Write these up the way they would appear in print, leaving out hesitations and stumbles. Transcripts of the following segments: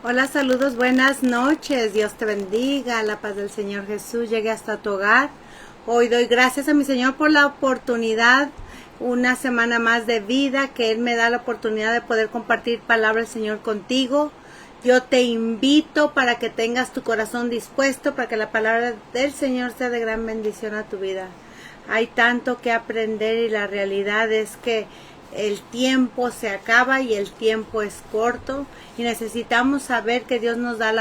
Hola, saludos, buenas noches. Dios te bendiga. La paz del Señor Jesús llegue hasta tu hogar. Hoy doy gracias a mi Señor por la oportunidad, una semana más de vida, que Él me da la oportunidad de poder compartir palabra del Señor contigo. Yo te invito para que tengas tu corazón dispuesto, para que la palabra del Señor sea de gran bendición a tu vida. Hay tanto que aprender y la realidad es que el tiempo se acaba y el tiempo es corto y necesitamos saber que Dios nos da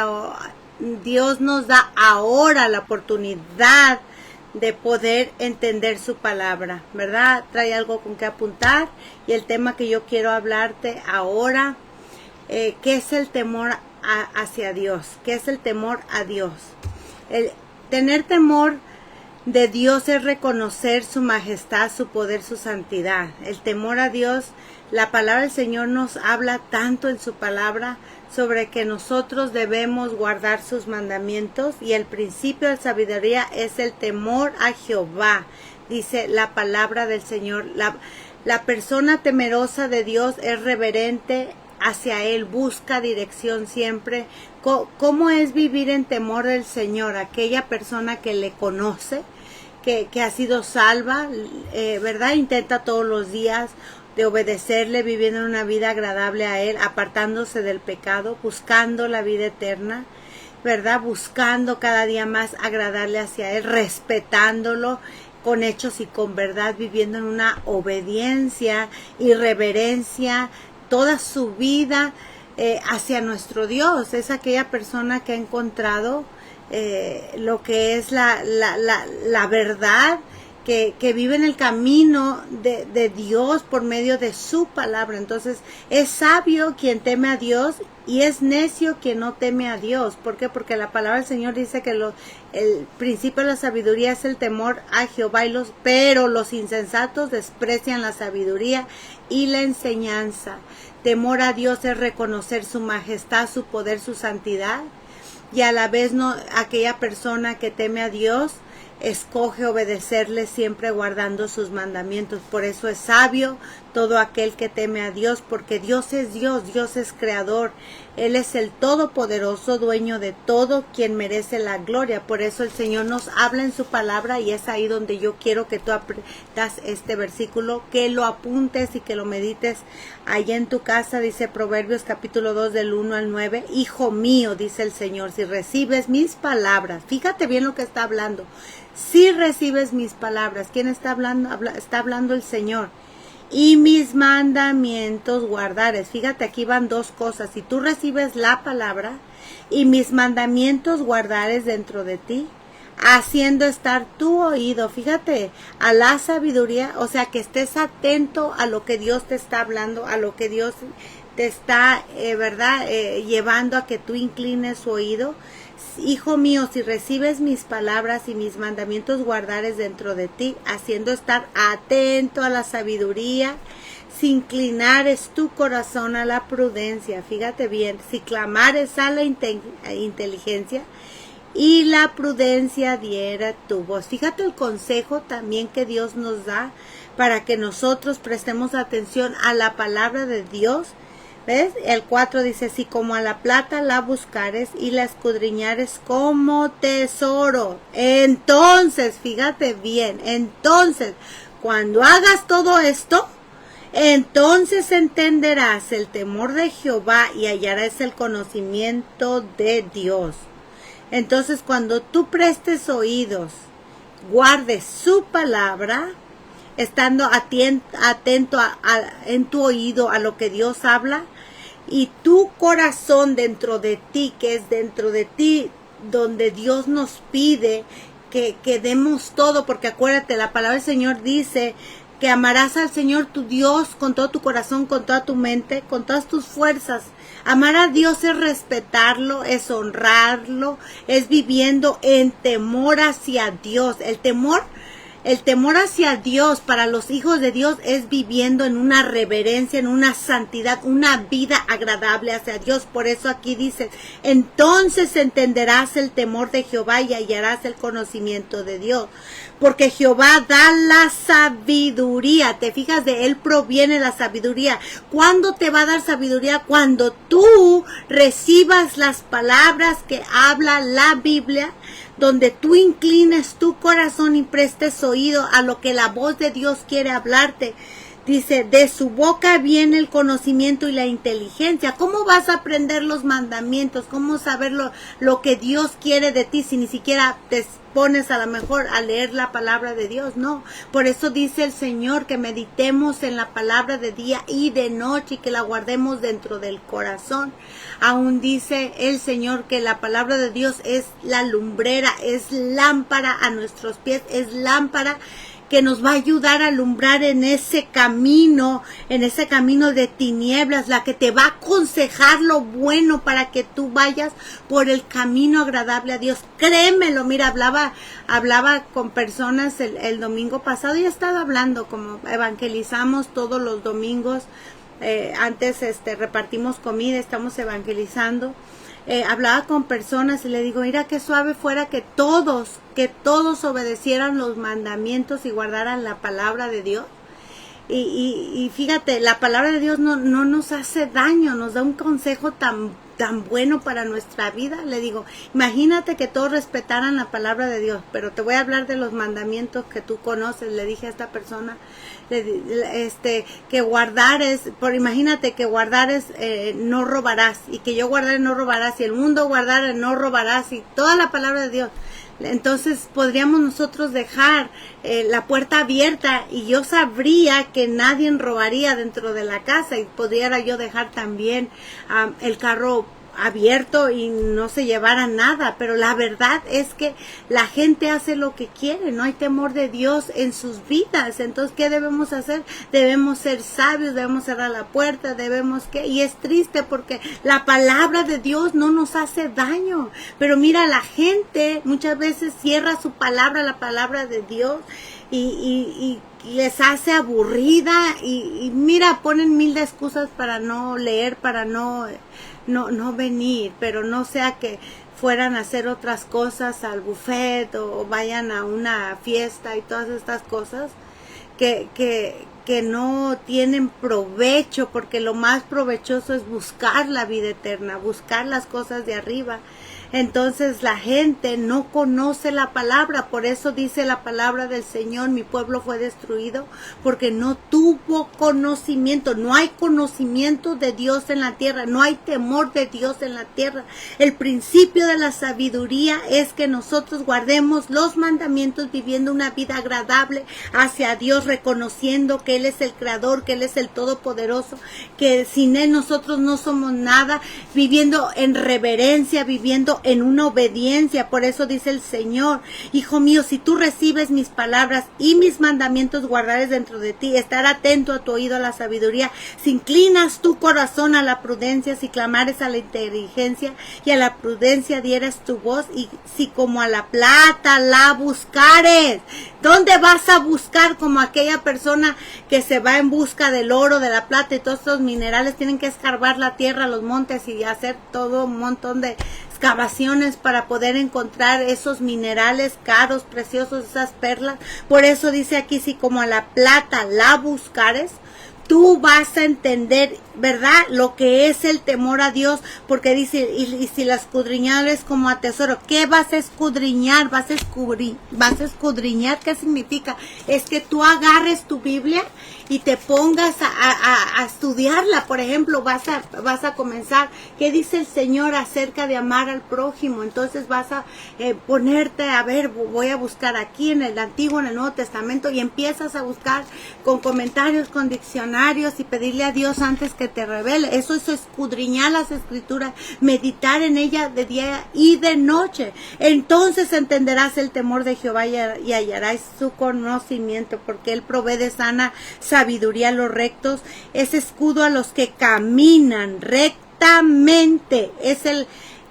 ahora la oportunidad de poder entender su palabra, ¿verdad? Trae algo con que apuntar y el tema que yo quiero hablarte ahora, ¿qué es el temor hacia Dios? ¿Qué es el temor a Dios? El tener temor de Dios es reconocer su majestad, su poder, su santidad. El temor a Dios, la palabra del Señor nos habla tanto en su palabra sobre que nosotros debemos guardar sus mandamientos, y el principio de sabiduría es el temor a Jehová, dice la palabra del Señor. La persona temerosa de Dios es reverente hacia Él, busca dirección siempre. ¿Cómo es vivir en temor del Señor? Aquella persona que le conoce, que ha sido salva, ¿verdad? Intenta todos los días de obedecerle, viviendo una vida agradable a Él, apartándose del pecado, buscando la vida eterna, ¿verdad? Buscando cada día más agradarle hacia Él, respetándolo con hechos y con verdad, viviendo en una obediencia y reverencia toda su vida hacia nuestro Dios. Es aquella persona que ha encontrado lo que es la verdad, que vive en el camino de Dios por medio de su palabra. Entonces es sabio quien teme a Dios y es necio quien no teme a Dios. ¿Por qué? Porque la palabra del Señor dice que el principio de la sabiduría es el temor a Jehová, pero los insensatos desprecian la sabiduría y la enseñanza. Temor a Dios es reconocer su majestad, su poder, su santidad, y a la vez aquella persona que teme a Dios escoge obedecerle siempre guardando sus mandamientos. Por eso es sabio todo aquel que teme a Dios, porque Dios es Dios, Dios es creador, Él es el todopoderoso, dueño de todo, quien merece la gloria. Por eso el Señor nos habla en su palabra, y es ahí donde yo quiero que tú aprendas este versículo, que lo apuntes y que lo medites allá en tu casa. Dice Proverbios capítulo 2 del 1 al 9, hijo mío, dice el Señor, si recibes mis palabras, fíjate bien lo que está hablando, si recibes mis palabras, ¿quién está hablando? Está hablando el Señor. Y mis mandamientos guardares. Fíjate, aquí van dos cosas. Si tú recibes la palabra y mis mandamientos guardares dentro de ti, haciendo estar tu oído, fíjate, a la sabiduría, o sea, que estés atento a lo que Dios te está hablando, a lo que Dios te está, llevando a que tú inclines su oído. Hijo mío, si recibes mis palabras y mis mandamientos guardares dentro de ti, haciendo estar atento a la sabiduría, si inclinares tu corazón a la prudencia, fíjate bien, si clamares a la inteligencia y la prudencia diera tu voz. Fíjate el consejo también que Dios nos da para que nosotros prestemos atención a la palabra de Dios. ¿Ves? El 4 dice, si como a la plata la buscares y la escudriñares como tesoro. Entonces, fíjate bien, entonces, cuando hagas todo esto, entonces entenderás el temor de Jehová y hallarás el conocimiento de Dios. Entonces, cuando tú prestes oídos, guardes su palabra, estando atento en tu oído a lo que Dios habla, y tu corazón dentro de ti, que es dentro de ti donde Dios nos pide que demos todo, porque acuérdate, la palabra del Señor dice que amarás al Señor tu Dios con todo tu corazón, con toda tu mente, con todas tus fuerzas. Amar a Dios es respetarlo, es honrarlo, es viviendo en temor hacia Dios. El temor El temor hacia Dios para los hijos de Dios es viviendo en una reverencia, en una santidad, una vida agradable hacia Dios. Por eso aquí dice, entonces entenderás el temor de Jehová y hallarás el conocimiento de Dios. Porque Jehová da la sabiduría. Te fijas, de Él proviene la sabiduría. ¿Cuándo te va a dar sabiduría? Cuando tú recibas las palabras que habla la Biblia, donde tú inclines tu corazón y prestes oído a lo que la voz de Dios quiere hablarte. Dice, de su boca viene el conocimiento y la inteligencia. ¿Cómo vas a aprender los mandamientos? ¿Cómo saber lo que Dios quiere de ti si ni siquiera te pones a lo mejor a leer la palabra de Dios? No, por eso dice el Señor que meditemos en la palabra de día y de noche y que la guardemos dentro del corazón. Aún dice el Señor que la palabra de Dios es la lumbrera, es lámpara a nuestros pies, es lámpara que nos va a ayudar a alumbrar en ese camino de tinieblas, la que te va a aconsejar lo bueno para que tú vayas por el camino agradable a Dios. Créemelo, mira, hablaba con personas el domingo pasado y he estado hablando, como evangelizamos todos los domingos, antes repartimos comida, estamos evangelizando. Hablaba con personas y le digo, mira qué suave fuera que todos obedecieran los mandamientos y guardaran la palabra de Dios. Y fíjate, la palabra de Dios no nos hace daño, nos da un consejo tan bueno para nuestra vida. Le digo, imagínate que todos respetaran la palabra de Dios, pero te voy a hablar de los mandamientos que tú conoces. Le dije a esta persona, que guardar es, imagínate que guardar es no robarás, y que yo guardare no robarás, y el mundo guardare no robarás, y toda la palabra de Dios. Entonces podríamos nosotros dejar la puerta abierta y yo sabría que nadie robaría dentro de la casa, y podría yo dejar también el carro abierto y no se llevara nada. Pero la verdad es que la gente hace lo que quiere, no hay temor de Dios en sus vidas. Entonces, ¿qué debemos hacer? Debemos ser sabios, debemos cerrar la puerta, y es triste porque la palabra de Dios no nos hace daño, pero mira, la gente muchas veces cierra su palabra, la palabra de Dios, y les hace aburrida, y mira, ponen mil de excusas para no leer, para no venir, pero no sea que fueran a hacer otras cosas al buffet o vayan a una fiesta y todas estas cosas que no tienen provecho, porque lo más provechoso es buscar la vida eterna, buscar las cosas de arriba. Entonces la gente no conoce la palabra, por eso dice la palabra del Señor, mi pueblo fue destruido porque no tuvo conocimiento. No hay conocimiento de Dios en la tierra, no hay temor de Dios en la tierra. El principio de la sabiduría es que nosotros guardemos los mandamientos viviendo una vida agradable hacia Dios, reconociendo que Él es el creador, que Él es el todopoderoso, que sin Él nosotros no somos nada, viviendo en reverencia, viviendo en una obediencia. Por eso dice el Señor, hijo mío, si tú recibes mis palabras y mis mandamientos guardares dentro de ti, estar atento a tu oído a la sabiduría, si inclinas tu corazón a la prudencia, si clamares a la inteligencia y a la prudencia dieras tu voz, y si como a la plata la buscares. ¿Dónde vas a buscar? Como aquella persona que se va en busca del oro, de la plata y todos estos minerales. Tienen que escarbar la tierra, los montes, y hacer todo un montón de excavaciones para poder encontrar esos minerales caros, preciosos, esas perlas. Por eso dice aquí, si como a la plata la buscares, tú vas a entender, ¿verdad?, lo que es el temor a Dios, porque dice, y si la escudriñares como a tesoro. ¿Qué vas a escudriñar? Vas a escudriñar, ¿qué significa? Es que tú agarres tu Biblia y te pongas a estudiarla. Por ejemplo, vas a comenzar, ¿qué dice el Señor acerca de amar al prójimo? Entonces vas a ponerte a ver, voy a buscar aquí en el Antiguo, en el Nuevo Testamento, y empiezas a buscar con comentarios, con diccionarios, y pedirle a Dios antes que te revele. Eso es escudriñar las Escrituras, meditar en ella de día y de noche. Entonces entenderás el temor de Jehová y hallarás su conocimiento, porque Él provee de sana sabiduría a los rectos, es escudo a los que caminan rectamente. Es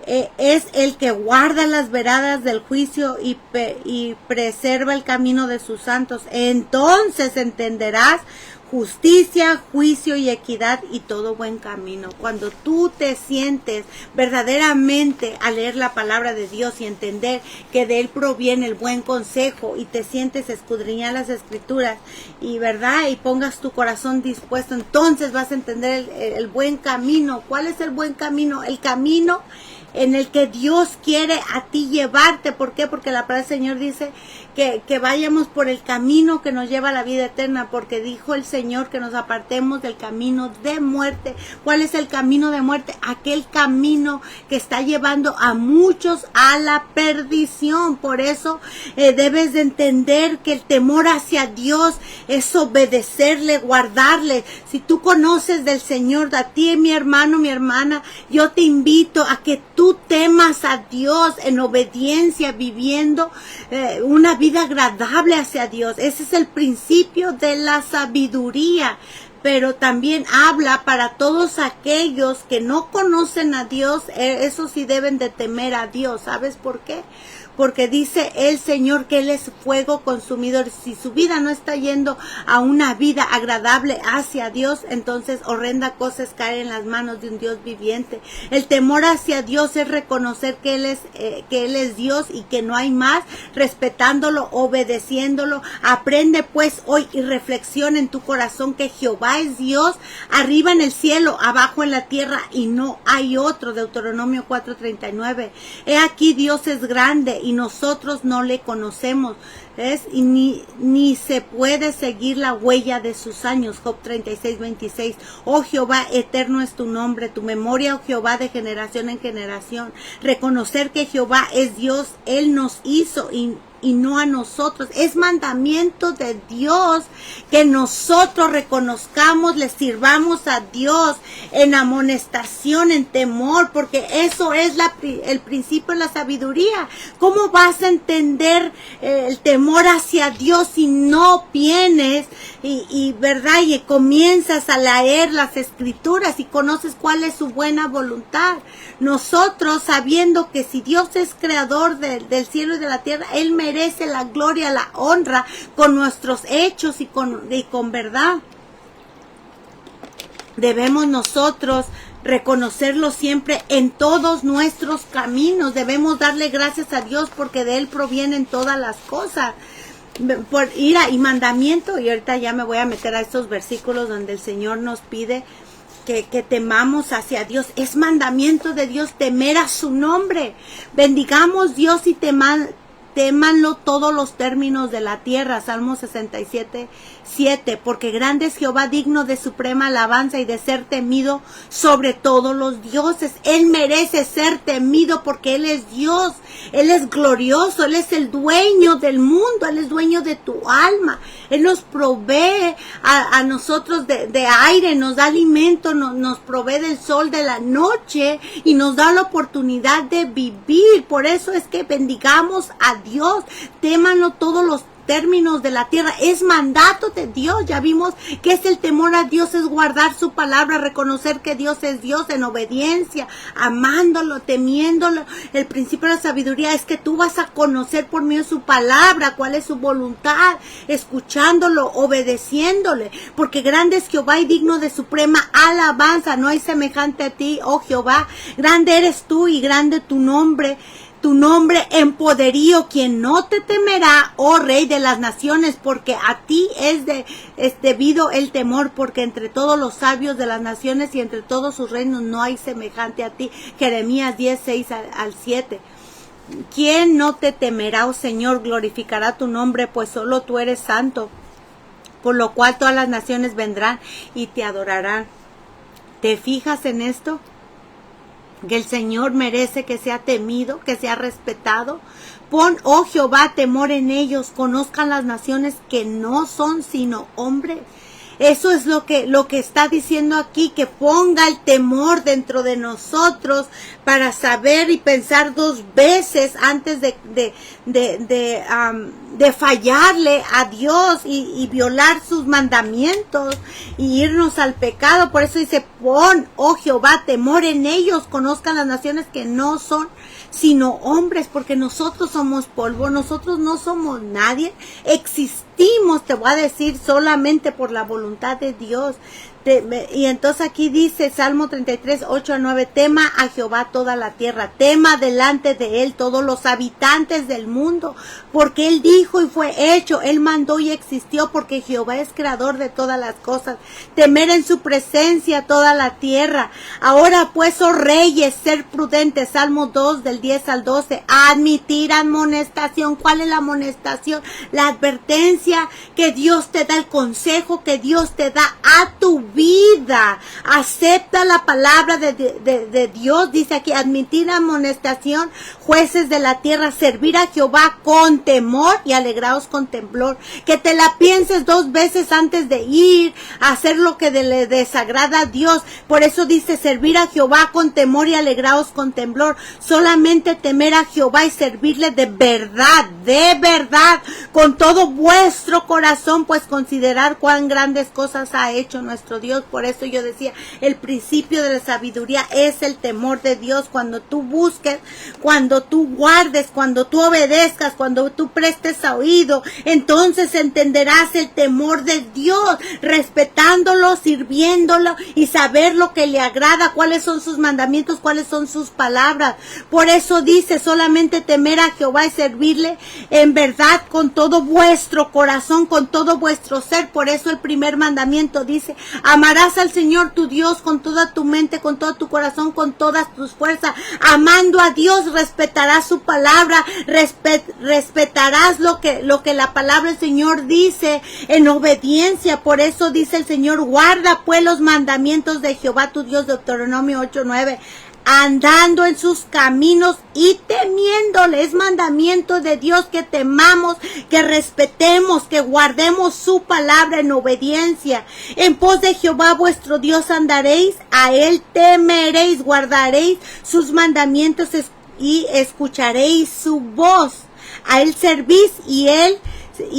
es el que guarda las veradas del juicio y preserva el camino de sus santos. Entonces entenderás justicia, juicio y equidad y todo buen camino. Cuando tú te sientes verdaderamente a leer la palabra de Dios y entender que de Él proviene el buen consejo y te sientes escudriñar las escrituras y verdad y pongas tu corazón dispuesto, entonces vas a entender el buen camino. ¿Cuál es el buen camino? El camino en el que Dios quiere a ti llevarte. ¿Por qué? Porque la palabra del Señor dice que vayamos por el camino que nos lleva a la vida eterna, porque dijo el Señor que nos apartemos del camino de muerte. ¿Cuál es el camino de muerte? Aquel camino que está llevando a muchos a la perdición. Por eso debes de entender que el temor hacia Dios es obedecerle, guardarle. Si tú conoces del Señor, a ti, mi hermano, mi hermana, yo te invito a que tú temas a Dios en obediencia, viviendo una vida agradable hacia Dios. Ese es el principio de la sabiduría. Pero también habla para todos aquellos que no conocen a Dios, eso sí deben de temer a Dios. ¿Sabes por qué? Porque dice el Señor que Él es fuego consumidor. Si su vida no está yendo a una vida agradable hacia Dios, entonces horrenda cosa es caer en las manos de un Dios viviente. El temor hacia Dios es reconocer que Él es Dios y que no hay más, respetándolo, obedeciéndolo. Aprende pues hoy y reflexiona en tu corazón que Jehová es Dios, arriba en el cielo, abajo en la tierra, y no hay otro. Deuteronomio 4:39. He aquí Dios es grande y nosotros no le conocemos, ¿ves? Y ni se puede seguir la huella de sus años. Job 36:26. Oh Jehová, eterno es tu nombre, tu memoria, oh Jehová, de generación en generación. Reconocer que Jehová es Dios, Él nos hizo y no a nosotros. Es mandamiento de Dios que nosotros reconozcamos, le sirvamos a Dios en amonestación, en temor, porque eso es el principio de la sabiduría. ¿Cómo vas a entender el temor hacia Dios si no vienes verdad, y comienzas a leer las escrituras y conoces cuál es su buena voluntad? Nosotros, sabiendo que si Dios es creador del cielo y de la tierra, Él merece la gloria, la honra con nuestros hechos y con verdad. Debemos nosotros reconocerlo siempre en todos nuestros caminos. Debemos darle gracias a Dios porque de Él provienen todas las cosas. Por ira y mandamiento, y ahorita ya me voy a meter a estos versículos donde el Señor nos pide que temamos hacia Dios. Es mandamiento de Dios temer a su nombre. Bendigamos Dios y témanlo todos los términos de la tierra. Salmo 67:7. Porque grande es Jehová, digno de suprema alabanza y de ser temido sobre todos los dioses. Él merece ser temido porque Él es Dios. Él es glorioso. Él es el dueño del mundo. Él es dueño de tu alma. Él nos provee a nosotros de aire, nos da alimento, nos provee del sol de la noche y nos da la oportunidad de vivir. Por eso es que bendigamos a Dios, témanlo todos los términos de la tierra. Es mandato de Dios. Ya vimos que es el temor a Dios, es guardar su palabra, reconocer que Dios es Dios en obediencia, amándolo, temiéndolo. El principio de la sabiduría es que tú vas a conocer por medio de su palabra cuál es su voluntad, escuchándolo, obedeciéndole, porque grande es Jehová y digno de suprema alabanza. No hay semejante a ti, oh Jehová. Grande eres tú y grande tu nombre en poderío. Quien no te temerá, oh Rey de las naciones, porque a ti es debido el temor, porque entre todos los sabios de las naciones y entre todos sus reinos no hay semejante a ti. Jeremías 10:6-7. ¿Quién no te temerá, oh Señor? Glorificará tu nombre, pues solo tú eres santo, por lo cual todas las naciones vendrán y te adorarán. ¿Te fijas en esto? Que el Señor merece que sea temido, que sea respetado. Pon, oh Jehová, temor en ellos. Conozcan las naciones que no son sino hombres. Eso es lo que está diciendo aquí, que ponga el temor dentro de nosotros para saber y pensar 2 veces antes de fallarle a Dios y violar sus mandamientos y irnos al pecado. Por eso dice, pon, oh Jehová, temor en ellos, conozcan las naciones que no son sino hombres, porque nosotros somos polvo, nosotros no somos nadie, existimos, te voy a decir, solamente por la voluntad de Dios. Y entonces aquí dice Salmo 33, 8 a 9, tema a Jehová toda la tierra, tema delante de él todos los habitantes del mundo, porque él dijo y fue hecho, él mandó y existió, porque Jehová es creador de todas las cosas, temer en su presencia toda la tierra. Ahora pues, oh reyes, ser prudentes, Salmo 2 del 10 al 12, admitir amonestación. ¿Cuál es la amonestación? La advertencia que Dios te da, el consejo que Dios te da a tu vida. Acepta la palabra de Dios. Dice aquí, admitir amonestación, jueces de la tierra, servir a Jehová con temor y alegraos con temblor. Que te la pienses 2 veces antes de ir a hacer lo que le desagrada a Dios. Por eso dice, servir a Jehová con temor y alegraos con temblor. Solamente temer a Jehová y servirle de verdad, con todo vuestro corazón, pues considerar cuán grandes cosas ha hecho nuestro Dios. Por eso yo decía, el principio de la sabiduría es el temor de Dios. Cuando tú busques, cuando tú guardes, cuando tú obedezcas, cuando tú prestes oído, entonces entenderás el temor de Dios, respetándolo, sirviéndolo y saber lo que le agrada, cuáles son sus mandamientos, cuáles son sus palabras. Por eso dice, solamente temer a Jehová y servirle en verdad con todo vuestro corazón, con todo vuestro ser. Por eso el primer mandamiento dice, amarás al Señor tu Dios con toda tu mente, con todo tu corazón, con todas tus fuerzas. Amando a Dios, respetarás su palabra, respetarás lo que la palabra del Señor dice en obediencia. Por eso dice el Señor, guarda pues los mandamientos de Jehová tu Dios, Deuteronomio 8:9. Andando en sus caminos y temiéndole. Es mandamiento de Dios que temamos, que respetemos, que guardemos su palabra en obediencia. En pos de Jehová vuestro Dios andaréis, a él temeréis, guardaréis sus mandamientos y escucharéis su voz. A él servís y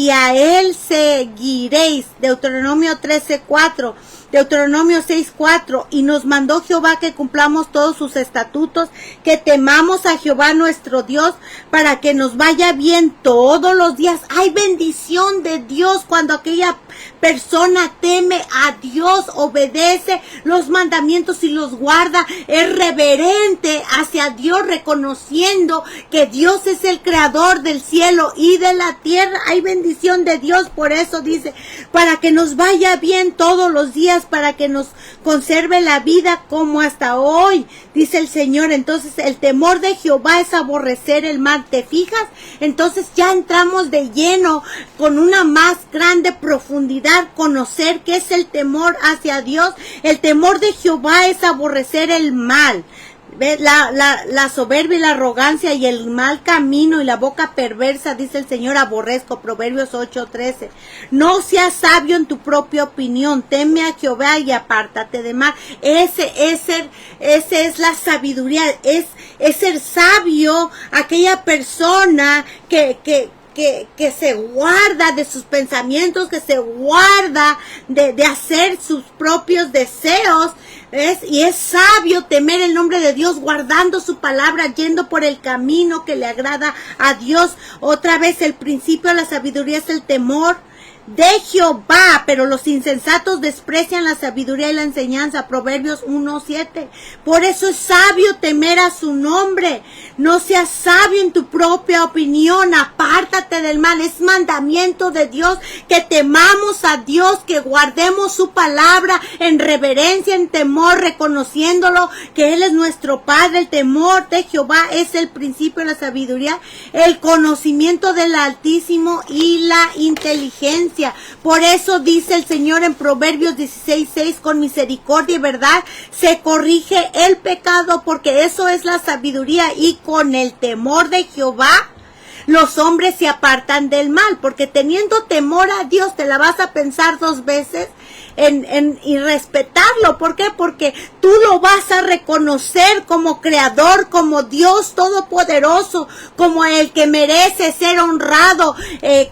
a él seguiréis. Deuteronomio 13:4. Deuteronomio 6:4, y nos mandó Jehová que cumplamos todos sus estatutos, que temamos a Jehová nuestro Dios, para que nos vaya bien todos los días. Hay bendición de Dios cuando aquella persona teme a Dios, obedece los mandamientos y los guarda, es reverente hacia Dios, reconociendo que Dios es el creador del cielo y de la tierra. Hay bendición de Dios. Por eso dice, para que nos vaya bien todos los días, para que nos conserve la vida como hasta hoy, dice el Señor. Entonces el temor de Jehová es aborrecer el mal. ¿Te fijas? Entonces ya entramos de lleno con una más grande profundidad, conocer qué es el temor hacia Dios. El temor de Jehová es aborrecer el mal. La soberbia y la arrogancia y el mal camino y la boca perversa, dice el Señor, aborrezco. Proverbios 8:13. No seas sabio en tu propia opinión, teme a Jehová y apártate de mal. Ese es la sabiduría, es ser sabio, aquella persona que se guarda de sus pensamientos, que se guarda de hacer sus propios deseos. Y es sabio temer el nombre de Dios, guardando su palabra, yendo por el camino que le agrada a Dios. Otra vez, el principio de la sabiduría es el temor de Jehová, pero los insensatos desprecian la sabiduría y la enseñanza. Proverbios 1:7. Por eso es sabio temer a su nombre. No seas sabio en tu propia opinión, apártate del mal. Es mandamiento de Dios que temamos a Dios, que guardemos su palabra en reverencia, en temor, reconociéndolo que Él es nuestro Padre. El temor de Jehová es el principio de la sabiduría, el conocimiento del Altísimo y la inteligencia. Por eso dice el Señor en Proverbios 16:6, con misericordia y verdad se corrige el pecado, porque eso es la sabiduría, y con el temor de Jehová los hombres se apartan del mal. Porque teniendo temor a Dios, te la vas a pensar 2 veces y respetarlo. ¿Por qué? Porque tú lo vas a reconocer como creador, como Dios todopoderoso, como el que merece ser honrado,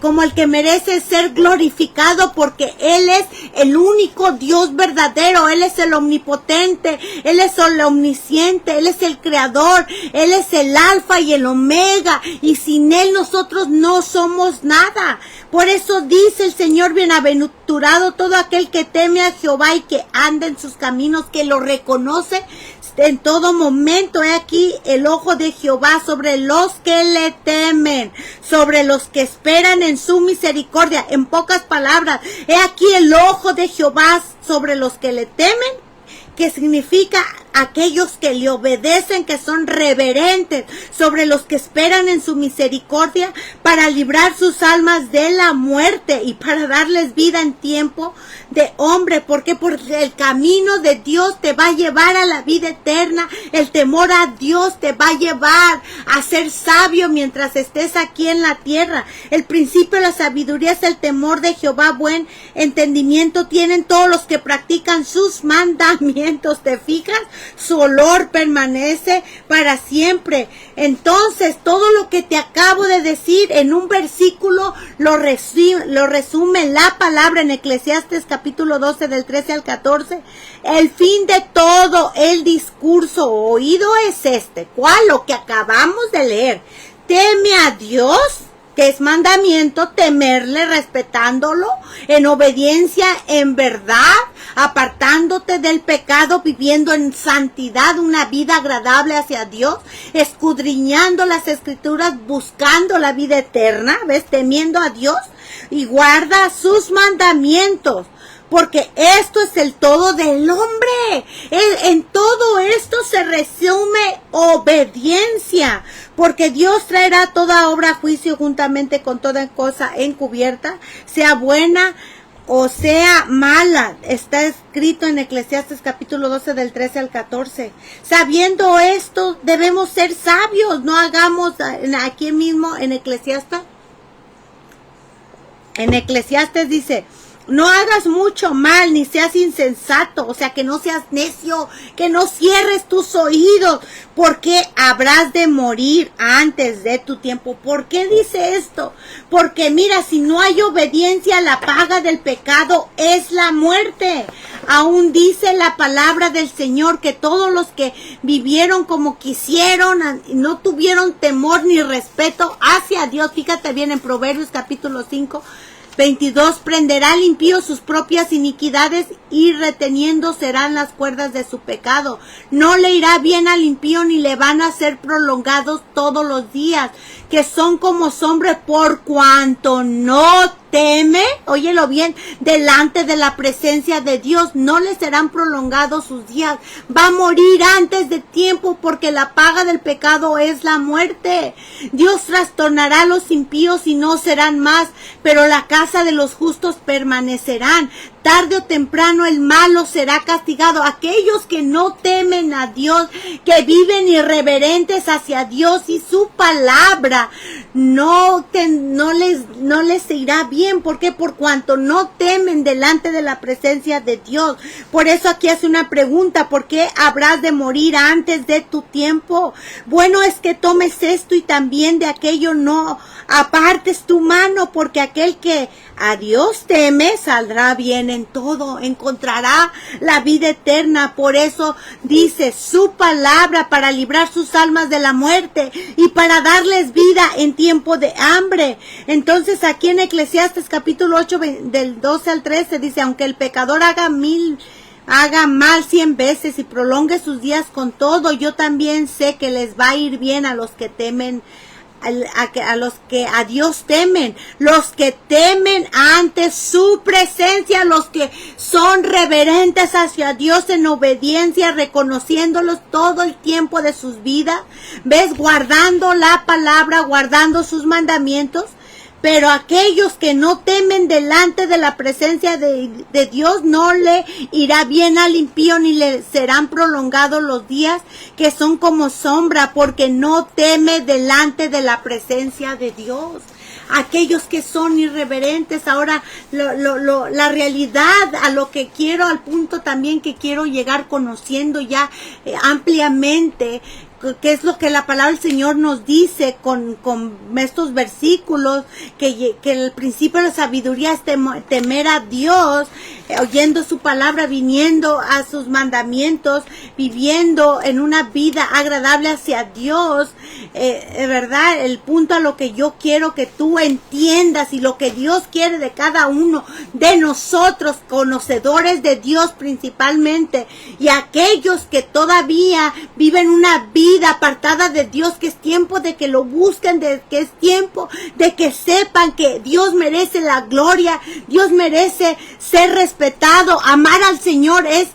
como el que merece ser glorificado, porque Él es el único Dios verdadero. Él es el omnipotente, Él es el omnisciente, Él es el creador, Él es el alfa y el omega, y sin Él nosotros no somos nada. Por eso dice el Señor: bienaventurado todo aquel que teme a Jehová y que anda en sus caminos, que lo reconoce en todo momento. He aquí el ojo de Jehová sobre los que le temen, sobre los que esperan en su misericordia. En pocas palabras, he aquí el ojo de Jehová sobre los que le temen, que significa aquellos que le obedecen, que son reverentes, sobre los que esperan en su misericordia, para librar sus almas de la muerte y para darles vida en tiempo de hombre. ¿Por qué? Porque el camino de Dios te va a llevar a la vida eterna. El temor a Dios te va a llevar a ser sabio mientras estés aquí en la tierra. El principio de la sabiduría es el temor de Jehová. Buen entendimiento tienen todos los que practican sus mandamientos. ¿Te fijas? Su olor permanece para siempre. Entonces, todo lo que te acabo de decir en un versículo lo resume la palabra en Eclesiastes capítulo 12 del 13 al 14. El fin de todo el discurso oído es este. ¿Cuál? Lo que acabamos de leer. Teme a Dios, que es mandamiento, temerle, respetándolo, en obediencia, en verdad, apartándote del pecado, viviendo en santidad, una vida agradable hacia Dios, escudriñando las escrituras, buscando la vida eterna, ¿ves? Temiendo a Dios, y guarda sus mandamientos. Porque esto es el todo del hombre. En todo esto se resume obediencia. Porque Dios traerá toda obra a juicio juntamente con toda cosa encubierta, sea buena o sea mala. Está escrito en Eclesiastes capítulo 12 del 13 al 14. Sabiendo esto, debemos ser sabios. No hagamos aquí mismo en Eclesiastes. En Eclesiastes dice: no hagas mucho mal, ni seas insensato, o sea, que no seas necio, que no cierres tus oídos, porque habrás de morir antes de tu tiempo. ¿Por qué dice esto? Porque mira, si no hay obediencia, la paga del pecado es la muerte. Aún dice la palabra del Señor que todos los que vivieron como quisieron, no tuvieron temor ni respeto hacia Dios. Fíjate bien en Proverbios capítulo 5, 22, prenderá al impío sus propias iniquidades y reteniendo serán las cuerdas de su pecado. No le irá bien al impío ni le van a ser prolongados todos los días, que son como sombra por cuanto no teme, óyelo bien, delante de la presencia de Dios. No le serán prolongados sus días. Va a morir antes de tiempo porque la paga del pecado es la muerte. Dios trastornará a los impíos y no serán más, pero la casa de los justos permanecerán. Tarde o temprano el malo será castigado. Aquellos que no temen a Dios, que viven irreverentes hacia Dios y su palabra, no les irá bien. ¿Por qué? Por cuanto no temen delante de la presencia de Dios. Por eso aquí hace una pregunta: ¿por qué habrás de morir antes de tu tiempo? Bueno, es que tomes esto y también de aquello no apartes tu mano, porque aquel que a Dios teme saldrá bien en todo, encontrará la vida eterna. Por eso dice su palabra, para librar sus almas de la muerte y para darles vida en tiempo de hambre. Entonces aquí en Eclesiastes capítulo 8 del 12 al 13 dice: aunque el pecador haga mal 100 veces y prolongue sus días con todo, yo también sé que les va a ir bien a los que temen, a los que a Dios temen, los que temen ante su presencia, los que son reverentes hacia Dios en obediencia, reconociéndolos todo el tiempo de sus vidas, ves, guardando la palabra, guardando sus mandamientos. Pero aquellos que no temen delante de la presencia de Dios, no le irá bien al impío, ni le serán prolongados los días, que son como sombra, porque no teme delante de la presencia de Dios. aquellos que son irreverentes. Ahora, la realidad, a lo que quiero, al punto también que quiero llegar conociendo ya ampliamente, que es lo que la palabra del Señor nos dice con estos versículos, que el principio de la sabiduría es temer a Dios, oyendo su palabra, viniendo a sus mandamientos, viviendo en una vida agradable hacia Dios, ¿verdad? El punto a lo que yo quiero que tú entiendas y lo que Dios quiere de cada uno de nosotros, conocedores de Dios principalmente, y aquellos que todavía viven una vida apartada de Dios, que es tiempo de que lo busquen, de que es tiempo de que sepan que Dios merece la gloria, Dios merece ser respetado. Amar al Señor es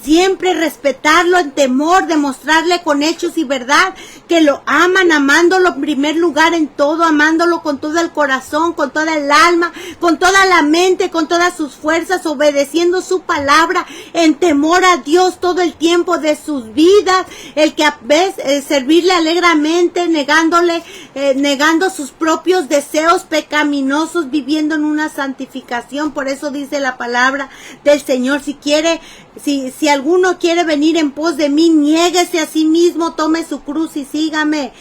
siempre respetarlo en temor, demostrarle con hechos y verdad que lo aman, amándolo en primer lugar en todo, amándolo con todo el corazón, con toda el alma, con toda la mente, con todas sus fuerzas, obedeciendo su palabra en temor a Dios todo el tiempo de sus vidas, el que a veces servirle alegremente, negando sus propios deseos pecaminosos, viviendo en una santificación. Por eso dice la palabra del Señor, si alguno quiere venir en pos de mí, niéguese a sí mismo, tome su cruz y sígame.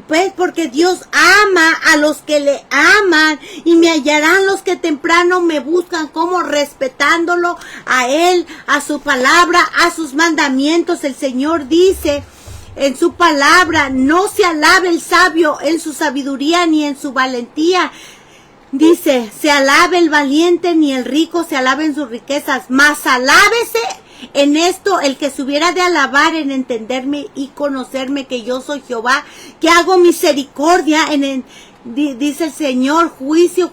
Pues porque Dios ama a los que le aman, y me hallarán los que temprano me buscan, como respetándolo a Él, a su palabra, a sus mandamientos. El Señor dice en su palabra: no se alabe el sabio en su sabiduría ni en su valentía. Dice: se alabe el valiente, ni el rico se alabe en sus riquezas, mas alábese en esto el que se hubiera de alabar, en entenderme y conocerme, que yo soy Jehová, que hago misericordia, dice el Señor, juicio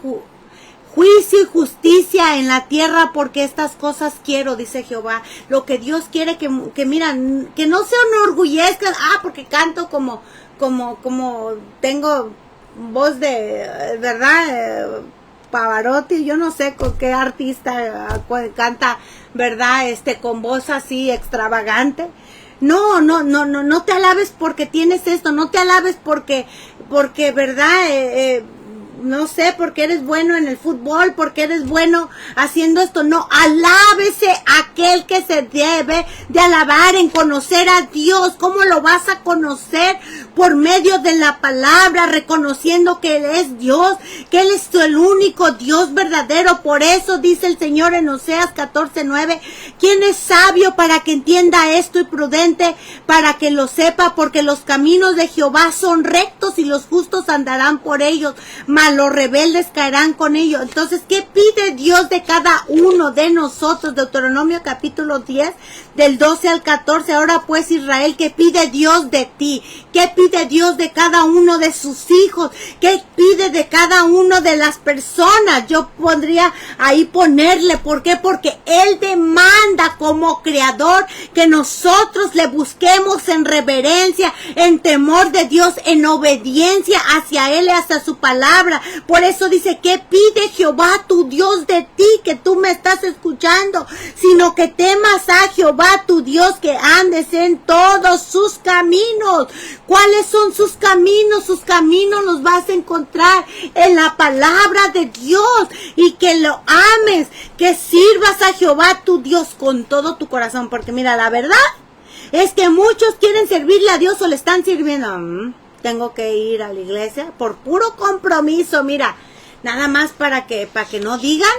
y justicia en la tierra, porque estas cosas quiero, dice Jehová. Lo que Dios quiere que miran, que no se enorgullezcan, porque canto como tengo voz de, ¿verdad? Pavarotti, yo no sé con qué artista canta, ¿verdad? Con voz así extravagante. No te alabes porque tienes esto, no te alabes porque, ¿verdad? No sé, porque eres bueno en el fútbol, porque eres bueno haciendo esto. No, alábese aquel que se debe de alabar, en conocer a Dios. ¿Cómo lo vas a conocer? Por medio de la palabra, reconociendo que Él es Dios, que Él es el único Dios verdadero. Por eso dice el Señor en Oseas 14:9, ¿quién es sabio para que entienda esto, y prudente para que lo sepa? Porque los caminos de Jehová son rectos, y los justos andarán por ellos, mas los rebeldes caerán con ellos. Entonces, ¿qué pide Dios de cada uno de nosotros? Deuteronomio capítulo 10, del 12 al 14. Ahora pues, Israel, ¿qué pide Dios de ti? ¿Qué pide Dios de cada uno de sus hijos? ¿Qué pide de cada uno de las personas? Yo pondría ahí ponerle, ¿por qué? Porque Él demanda como creador que nosotros le busquemos en reverencia, en temor de Dios, en obediencia hacia Él y hacia su palabra. Por eso dice: ¿qué pide Jehová tu Dios de ti, que tú me estás escuchando? Sino que temas a Jehová tu Dios, que andes en todos sus caminos. ¿Cuáles son sus caminos? Sus caminos los vas a encontrar en la palabra de Dios, y que lo ames, que sirvas a Jehová tu Dios con todo tu corazón. Porque mira, la verdad es que muchos quieren servirle a Dios, o le están sirviendo. Tengo que ir a la iglesia por puro compromiso, mira, nada más para que no digan,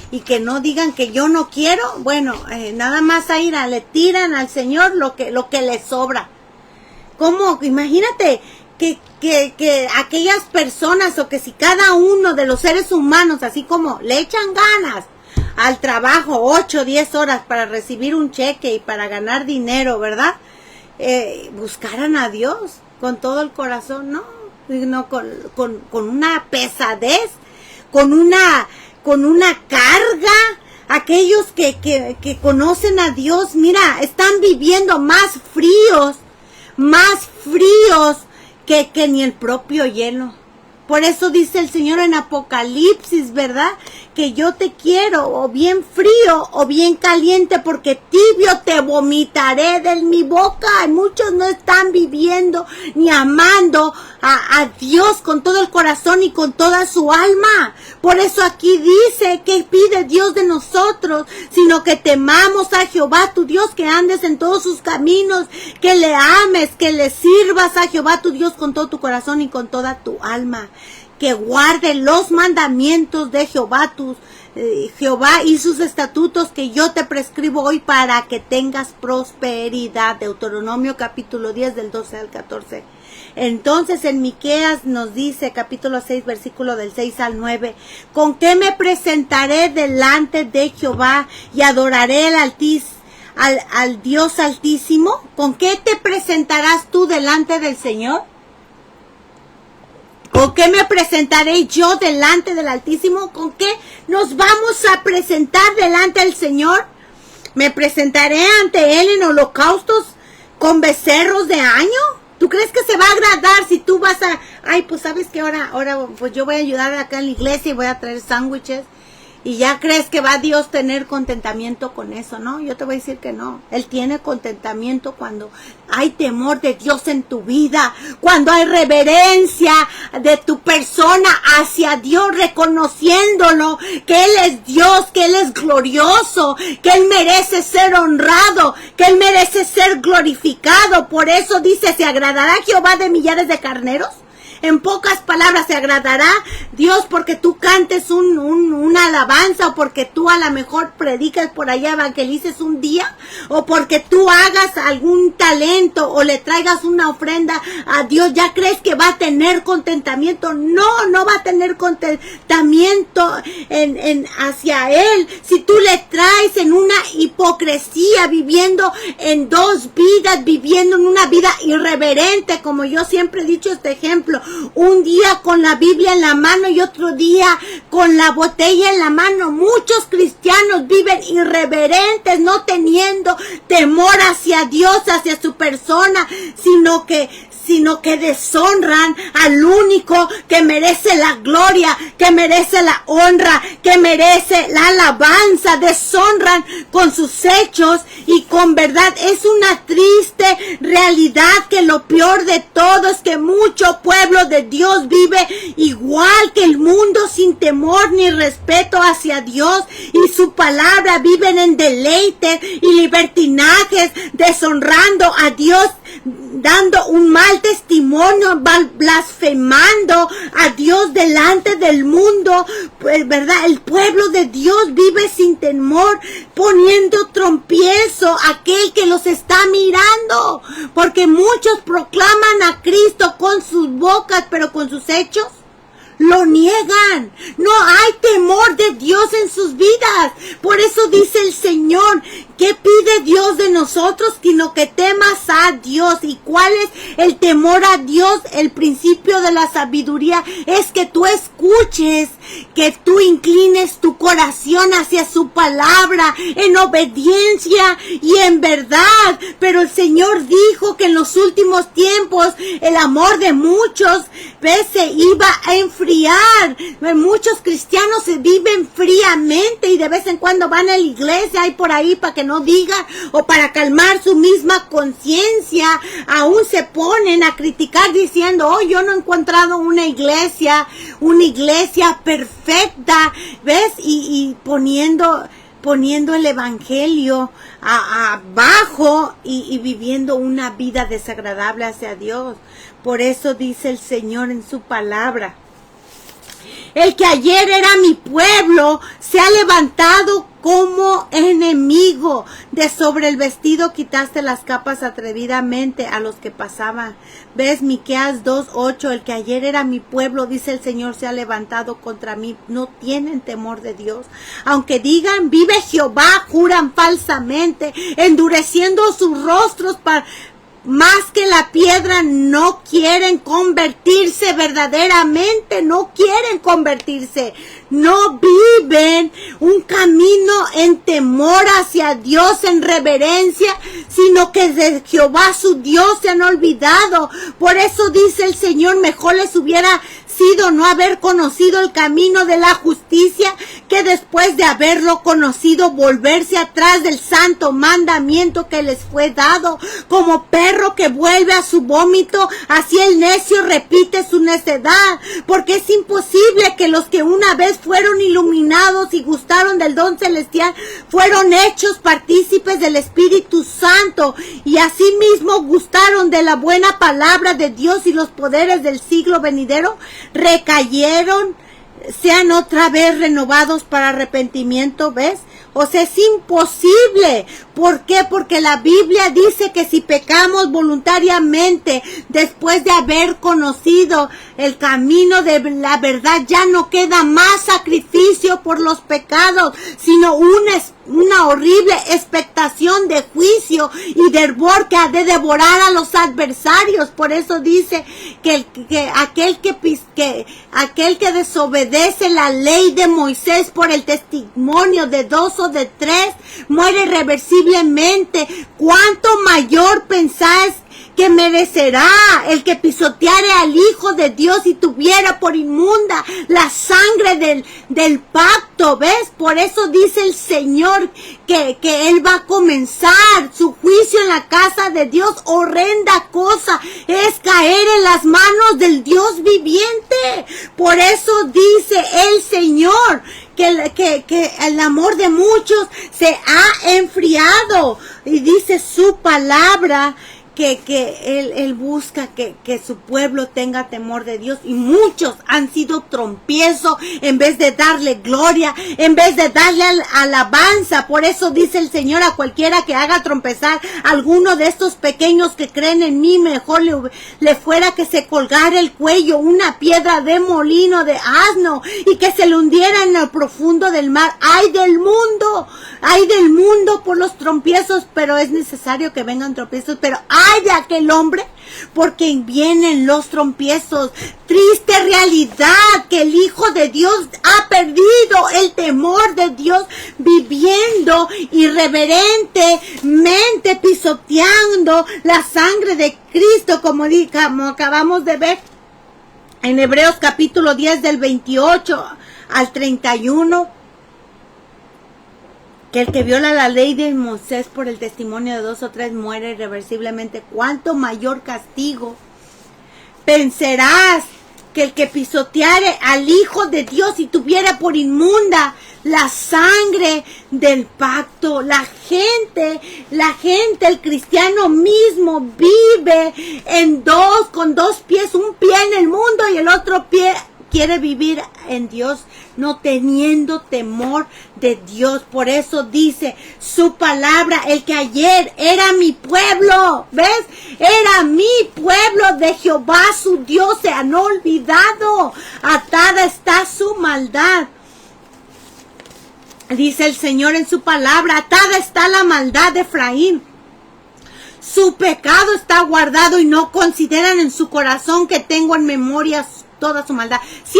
y que no digan que yo no quiero. Bueno, nada más a ir, le tiran al Señor lo que le sobra. ¿Cómo? Imagínate que aquellas personas, o que si cada uno de los seres humanos, así como le echan ganas al trabajo 8 o 10 horas para recibir un cheque y para ganar dinero, ¿verdad? Buscaran a Dios con todo el corazón, no con una pesadez, con una carga. Aquellos que conocen a Dios, mira, están viviendo más fríos que ni el propio hielo. Por eso dice el Señor en Apocalipsis, ¿verdad? Que yo te quiero o bien frío o bien caliente, porque tibio te vomitaré de mi boca. Y muchos no están viviendo ni amando a Dios con todo el corazón y con toda su alma. Por eso aquí dice que pide Dios de nosotros, sino que temamos a Jehová tu Dios, que andes en todos sus caminos, que le ames, que le sirvas a Jehová tu Dios con todo tu corazón y con toda tu alma. Que guarde los mandamientos de Jehová y sus estatutos que yo te prescribo hoy para que tengas prosperidad. Deuteronomio capítulo 10 del 12 al 14. Entonces en Miqueas nos dice, capítulo 6, versículo del 6 al 9, ¿con qué me presentaré delante de Jehová y adoraré al Dios Altísimo? ¿Con qué te presentarás tú delante del Señor? ¿Con qué me presentaré yo delante del Altísimo? ¿Con qué nos vamos a presentar delante del Señor? ¿Me presentaré ante Él en holocaustos con becerros de año? ¿Tú crees que se va a agradar si tú vas a... Ay, pues sabes que ahora pues yo voy a ayudar acá en la iglesia y voy a traer sándwiches. Y ya crees que va a Dios tener contentamiento con eso, ¿no? Yo te voy a decir que no. Él tiene contentamiento cuando hay temor de Dios en tu vida, cuando hay reverencia de tu persona hacia Dios, reconociéndolo, que Él es Dios, que Él es glorioso, que Él merece ser honrado, que Él merece ser glorificado. Por eso dice, ¿se agradará Jehová de millares de carneros? En pocas palabras, ¿se agradará Dios porque tú cantes una alabanza, o porque tú a lo mejor predicas por allá, evangelices un día, o porque tú hagas algún talento o le traigas una ofrenda a Dios? ¿Ya crees que va a tener contentamiento? No, no va a tener contentamiento hacia Él si tú le traes en una hipocresía, viviendo en dos vidas, viviendo en una vida irreverente, como yo siempre he dicho este ejemplo. Un día con la Biblia en la mano y otro día con la botella en la mano. Muchos cristianos viven irreverentes, no teniendo temor hacia Dios, hacia su persona, sino que deshonran al único que merece la gloria, que merece la honra, que merece la alabanza. Deshonran con sus hechos y con verdad. Es una triste realidad que lo peor de todo es que mucho pueblo de Dios vive igual que el mundo, sin temor ni respeto hacia Dios y su palabra. Viven en deleite y libertinajes, deshonrando a Dios, dando un mal testimonio, blasfemando a Dios delante del mundo, pues, ¿verdad? El pueblo de Dios vive sin temor, poniendo trompiezo a aquel que los está mirando, porque muchos proclaman a Cristo con sus bocas, pero con sus hechos lo niegan. No hay temor de Dios en sus vidas. Por eso dice el Señor, ¿qué pide Dios de nosotros? Sino que temas a Dios. ¿Y cuál es el temor a Dios? El principio de la sabiduría es que tú escuches, que tú inclines tu corazón hacia su palabra en obediencia y en verdad. Pero el Señor dijo que en los últimos tiempos el amor de muchos se iba a enfriar. Muchos cristianos se viven fríamente y de vez en cuando van a la iglesia y por ahí para que no digan, o para calmar su misma conciencia, aún se ponen a criticar diciendo, oh, yo no he encontrado una iglesia perfecta, ¿ves? Y poniendo el evangelio abajo y viviendo una vida desagradable hacia Dios. Por eso dice el Señor en su palabra, el que ayer era mi pueblo se ha levantado como enemigo. De sobre el vestido quitaste las capas atrevidamente a los que pasaban. ¿Ves? Miqueas 2:8, el que ayer era mi pueblo, dice el Señor, se ha levantado contra mí. No tienen temor de Dios. Aunque digan, vive Jehová, juran falsamente, endureciendo sus rostros más que la piedra. No quieren convertirse verdaderamente, no quieren convertirse, no viven un camino en temor hacia Dios, en reverencia, sino que de Jehová su Dios se han olvidado. Por eso dice el Señor, mejor les hubiera sido no haber conocido el camino de la justicia, que después de haberlo conocido volverse atrás del santo mandamiento que les fue dado. Como perro que vuelve a su vómito, así el necio repite su necedad, porque es imposible que los que una vez fueron iluminados y gustaron del don celestial fueron hechos partícipes del Espíritu Santo, y asimismo gustaron de la buena palabra de Dios y los poderes del siglo venidero, recayeron, sean otra vez renovados para arrepentimiento. ¿Ves? O sea, es imposible. ¿Por qué? Porque la Biblia dice que si pecamos voluntariamente después de haber conocido el camino de la verdad, ya no queda más sacrificio por los pecados, sino una horrible expectación de juicio y de hervor que ha de devorar a los adversarios. Por eso dice que aquel que desobedece la ley de Moisés por el testimonio de dos o de tres muere irreversiblemente. ¿Cuánto mayor pensáis que merecerá el que pisoteare al Hijo de Dios y tuviera por inmunda la sangre del pacto? ¿Ves? Por eso dice el Señor que Él va a comenzar su juicio en la casa de Dios. Horrenda cosa es caer en las manos del Dios viviente. Por eso dice el Señor que el amor de muchos se ha enfriado, y dice su palabra que Él busca que su pueblo tenga temor de Dios, y muchos han sido trompiezo en vez de darle gloria, en vez de darle alabanza. Por eso dice el Señor: a cualquiera que haga trompezar a alguno de estos pequeños que creen en mí, mejor le fuera que se colgara el cuello una piedra de molino de asno y que se le hundiera en el profundo del mar. ¡Ay del mundo! ¡Ay del mundo por los trompiezos! Pero es necesario que vengan tropiezos, pero ¡ay de aquel hombre porque vienen los trompiezos! Triste realidad que el Hijo de Dios ha perdido el temor de Dios, viviendo irreverentemente, pisoteando la sangre de Cristo, como acabamos de ver en Hebreos capítulo 10 del 28 al 31. Que el que viola la ley de Moisés por el testimonio de dos o tres muere irreversiblemente. ¿Cuánto mayor castigo pensarás que el que pisoteare al Hijo de Dios y tuviera por inmunda la sangre del pacto? La gente, el cristiano mismo vive con dos pies, un pie en el mundo y el otro pie quiere vivir en Dios, no teniendo temor de Dios. Por eso dice su palabra: el que ayer era mi pueblo, ¿ves? Era mi pueblo de Jehová su Dios, se han olvidado. Atada está su maldad. Dice el Señor en su palabra: atada está la maldad de Efraín. Su pecado está guardado y no consideran en su corazón que tengo en memoria toda su maldad. Si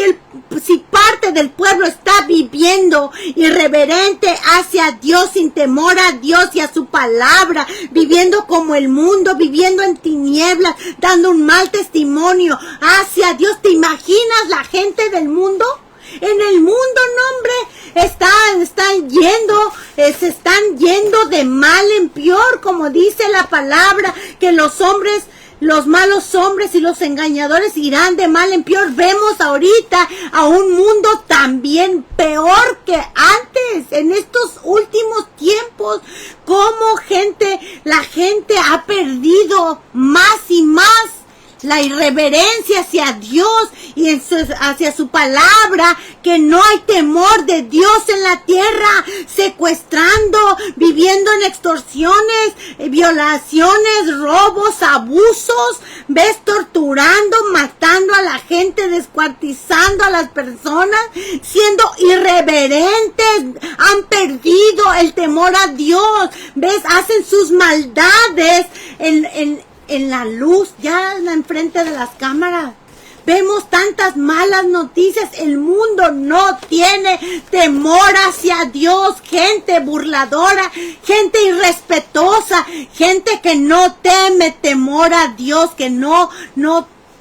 parte del pueblo está viviendo irreverente hacia Dios, sin temor a Dios y a su palabra, viviendo como el mundo, viviendo en tinieblas, dando un mal testimonio hacia Dios, ¿te imaginas la gente del mundo? En el mundo, no, hombre, se están yendo de mal en peor, como dice la palabra, que los malos hombres y los engañadores irán de mal en peor. Vemos ahorita a un mundo también peor que antes, en estos últimos tiempos, como la gente ha perdido más y más la irreverencia hacia Dios y hacia su palabra, que no hay temor de Dios en la tierra, secuestrando, viviendo en extorsiones, violaciones, robos, abusos, ves, torturando, matando a la gente, descuartizando a las personas, siendo irreverentes, han perdido el temor a Dios, ves, hacen sus maldades en la luz, ya enfrente de las cámaras. Vemos tantas malas noticias. El mundo no tiene temor hacia Dios. Gente burladora, gente irrespetuosa, gente que no teme temor a Dios, que no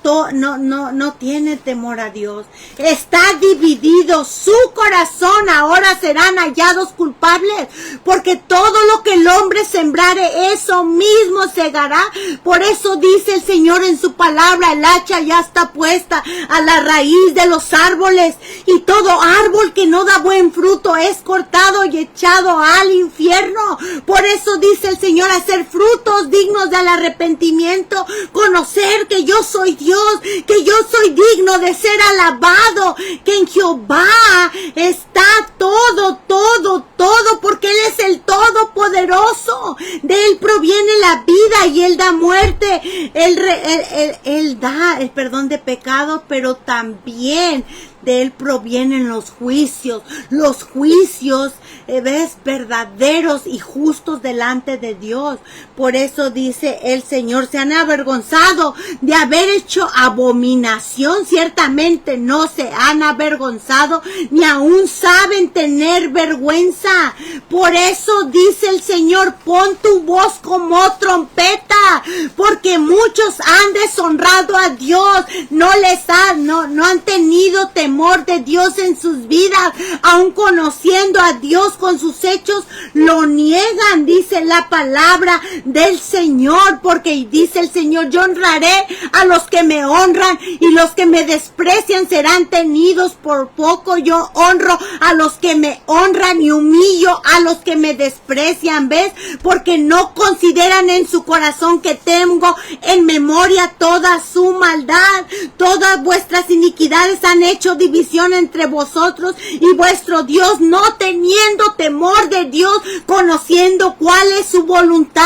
no tiene temor a Dios. Está dividido su corazón, ahora serán hallados culpables, porque todo lo que el hombre sembrare, eso mismo segará. Por eso dice el Señor en su palabra, el hacha ya está puesta a la raíz de los árboles, y todo árbol que no da buen fruto es cortado y echado al infierno. Por eso dice el Señor, hacer frutos dignos del arrepentimiento, conocer que yo soy Dios, que yo soy digno de ser alabado, que en Jehová está todo, porque Él es el Todopoderoso. De Él proviene la vida y Él da muerte. Él da el perdón de pecados, pero también de Él provienen los juicios, verdaderos y justos delante de Dios. Por eso dice el Señor, se han avergonzado de haber hecho abominación, ciertamente no se han avergonzado, ni aún saben tener vergüenza. Por eso dice el Señor, pon tu voz como trompeta, porque muchos han deshonrado a Dios, no han tenido temor de Dios en sus vidas, aun conociendo a Dios con sus hechos, lo niegan, dice la palabra del Señor, porque dice el Señor, yo honraré a los que me honran y los que me desprecian serán tenidos por poco. Yo honro a los que me honran y humillo a los que me desprecian, ¿ves? Porque no consideran en su corazón que tengo en memoria toda su maldad. Todas vuestras iniquidades han hecho división entre vosotros y vuestro Dios, no teniendo temor de Dios, conociendo cuál es su voluntad,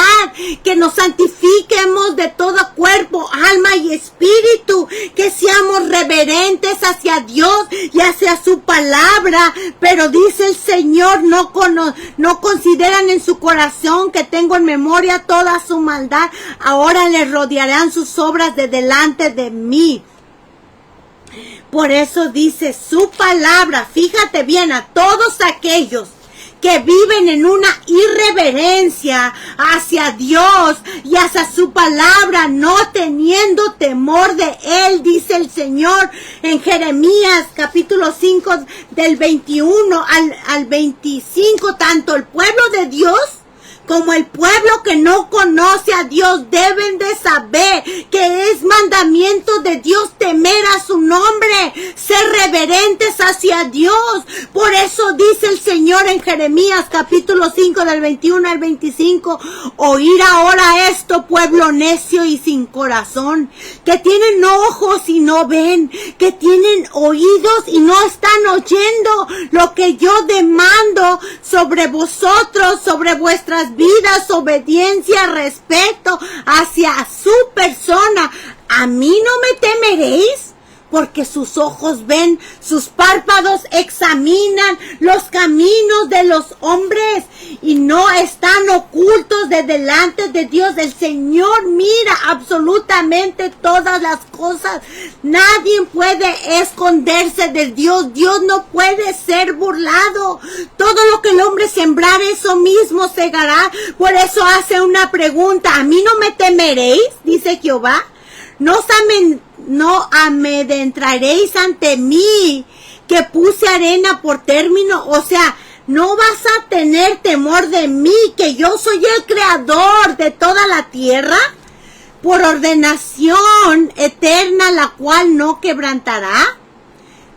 que nos santifiquemos de todo cuerpo, alma y espíritu, que seamos reverentes hacia Dios y hacia su palabra. Pero dice el Señor, no consideran en su corazón que tengo en memoria toda su maldad. Ahora les rodearán sus obras de delante de mí. Por eso dice su palabra, fíjate bien, a todos aquellos que viven en una irreverencia hacia Dios y hacia su palabra, no teniendo temor de Él, dice el Señor en Jeremías capítulo 5 del 21 al 25, tanto el pueblo de Dios como el pueblo que no conoce a Dios deben de saber que es mandamiento de Dios temer a su nombre, ser reverentes hacia Dios. Por eso dice el Señor en Jeremías capítulo 5 del 21 al 25, oír ahora esto, pueblo necio y sin corazón, que tienen ojos y no ven, que tienen oídos y no están oyendo lo que yo demando sobre vosotros, sobre vuestras vidas, obediencia, respeto hacia su persona. ¿A mí no me temeréis? Porque sus ojos ven, sus párpados examinan los caminos de los hombres y no están ocultos de delante de Dios. El Señor mira absolutamente todas las cosas. Nadie puede esconderse de Dios. Dios no puede ser burlado. Todo lo que el hombre sembrar, eso mismo segará. Por eso hace una pregunta. ¿A mí no me temeréis? Dice Jehová. No amedrentaréis ante mí, que puse arena por término. O sea, no vas a tener temor de mí, que yo soy el creador de toda la tierra, por ordenación eterna, la cual no quebrantará.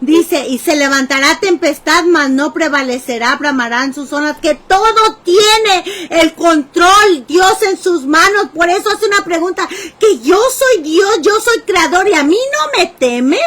Dice, y se levantará tempestad, mas no prevalecerá, bramarán sus zonas, que todo tiene el control Dios en sus manos. Por eso hace una pregunta, que yo soy Dios, yo soy creador, y a mí no me temes.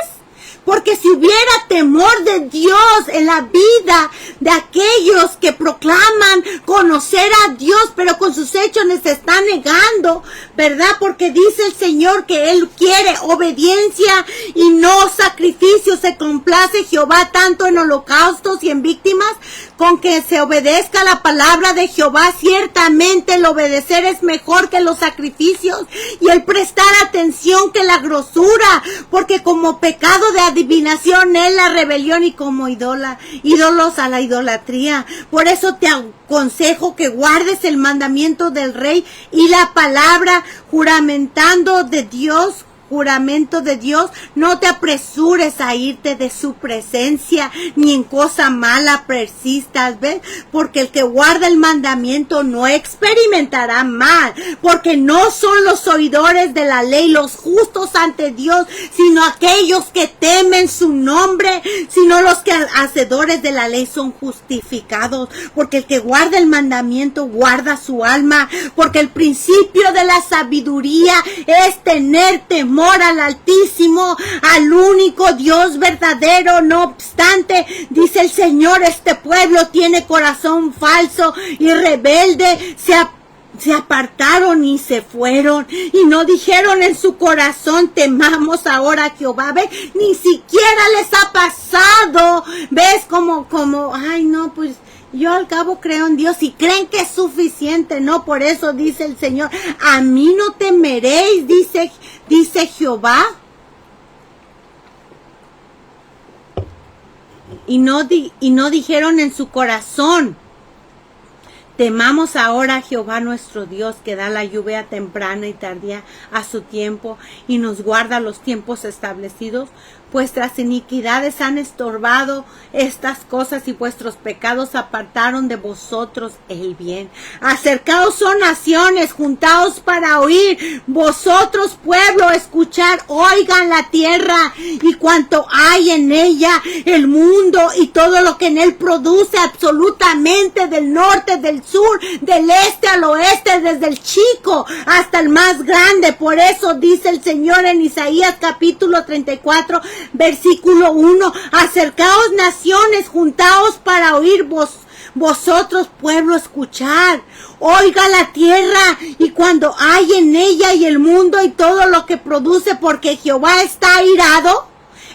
Porque si hubiera temor de Dios en la vida de aquellos que proclaman conocer a Dios, pero con sus hechos les están negando, ¿verdad? Porque dice el Señor que Él quiere obediencia y no sacrificio. Se complace Jehová tanto en holocaustos y en víctimas, con que se obedezca la palabra de Jehová. Ciertamente el obedecer es mejor que los sacrificios, y el prestar atención que la grosura, porque como pecado de adivinación es la rebelión, y como ídolos a la idolatría. Por eso te aconsejo que guardes el mandamiento del rey y la palabra, juramentando de Dios, juramento de Dios, no te apresures a irte de su presencia, ni en cosa mala persistas, ¿ves? Porque el que guarda el mandamiento no experimentará mal, porque no son los oidores de la ley los justos ante Dios, sino aquellos que temen su nombre, sino los que hacedores de la ley son justificados, porque el que guarda el mandamiento guarda su alma, porque el principio de la sabiduría es tener temor al Altísimo, al único Dios verdadero. No obstante, dice el Señor, este pueblo tiene corazón falso y rebelde, se apartaron y se fueron, y no dijeron en su corazón, temamos ahora a Jehová. ¿Ves? Ni siquiera les ha pasado. ¿Ves? Como, ay no, pues yo al cabo creo en Dios, y creen que es suficiente. No, por eso dice el Señor, a mí no temeréis, dice Jehová. Y no dijeron en su corazón, temamos ahora a Jehová nuestro Dios, que da la lluvia temprana y tardía a su tiempo, y nos guarda los tiempos establecidos. Vuestras iniquidades han estorbado estas cosas, y vuestros pecados apartaron de vosotros el bien. Acercaos, oh naciones, juntaos para oír, vosotros pueblo, escuchar, oigan la tierra y cuanto hay en ella, el mundo y todo lo que en él produce, absolutamente, del norte, del sur, del este al oeste, desde el chico hasta el más grande. Por eso dice el Señor en Isaías capítulo 34, versículo 1, acercaos naciones, juntaos para oír vosotros pueblo, escuchar, oiga la tierra y cuando hay en ella y el mundo y todo lo que produce, porque Jehová está airado,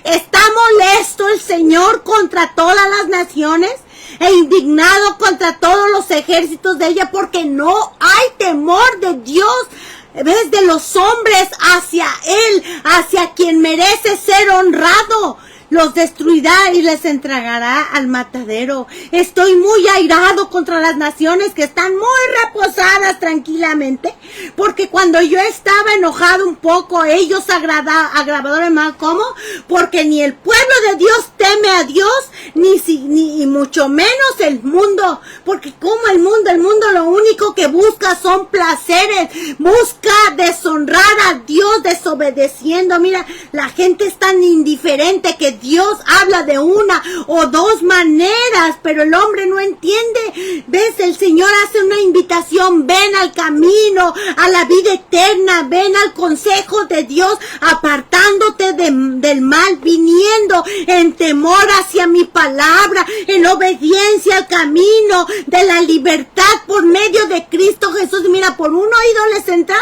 está molesto el Señor contra todas las naciones, e indignado contra todos los ejércitos de ella, porque no hay temor de Dios, ¿ves?, de los hombres hacia Él, hacia quien merece ser honrado. Los destruirá y les entregará al matadero. Estoy muy airado contra las naciones que están muy reposadas tranquilamente, porque cuando yo estaba enojado un poco, ellos agravadores más. ¿Cómo? Porque ni el pueblo de Dios teme a Dios, ni mucho menos el mundo, porque como el mundo lo único que busca son placeres, busca deshonrar a Dios desobedeciendo. Mira, la gente es tan indiferente que Dios habla de una o dos maneras, pero el hombre no entiende. ¿Ves? El Señor hace una invitación: ven al camino, a la vida eterna, ven al consejo de Dios, apartándote del mal, viniendo en temor hacia mi palabra, en obediencia al camino de la libertad por medio de Cristo Jesús. Mira, por un oído les entra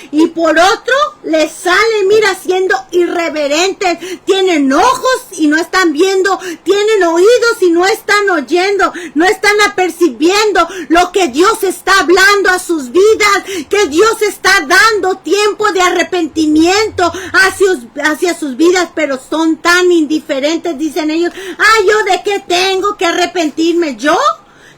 y por otro les sale, mira, siendo irreverentes. Tienen ojos y no están viendo, tienen oídos y no están oyendo, no están apercibiendo lo que Dios está hablando a sus vidas, que Dios está dando tiempo de arrepentimiento hacia sus vidas, pero son tan indiferentes, dicen ellos. ¿Yo de qué tengo que arrepentirme? ¿Yo?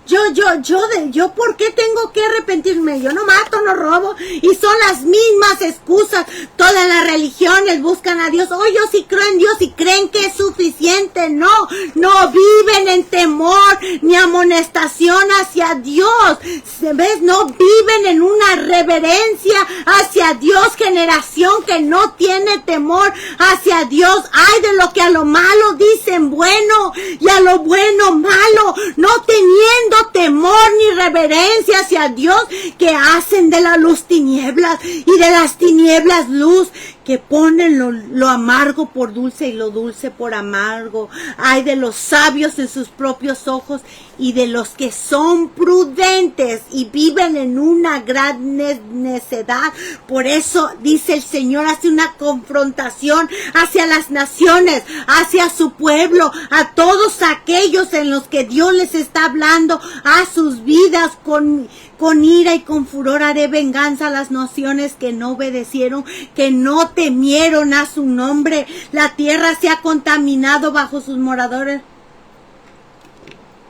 ¿Yo por qué tengo que arrepentirme? Yo no mato, no robo. Y son las mismas excusas. Todas las religiones buscan a Dios. Yo sí creo en Dios y creen que es suficiente. No viven en temor ni amonestación hacia Dios. ¿Ves? No viven en una reverencia hacia Dios. Generación que no tiene temor hacia Dios. Ay de lo que a lo malo dicen bueno y a lo bueno malo, no teniendo temor ni reverencia hacia Dios, que hacen de la luz tinieblas y de las tinieblas luz, que ponen lo amargo por dulce y lo dulce por amargo. Ay de los sabios en sus propios ojos y de los que son prudentes y viven en una gran necedad. Por eso dice el Señor, hace una confrontación hacia las naciones, hacia su pueblo, a todos aquellos en los que Dios les está hablando a sus vidas. Con ira y con furor haré venganza a las naciones que no obedecieron, que no temieron a su nombre. La tierra se ha contaminado bajo sus moradores,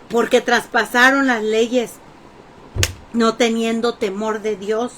porque traspasaron las leyes, no teniendo temor de Dios.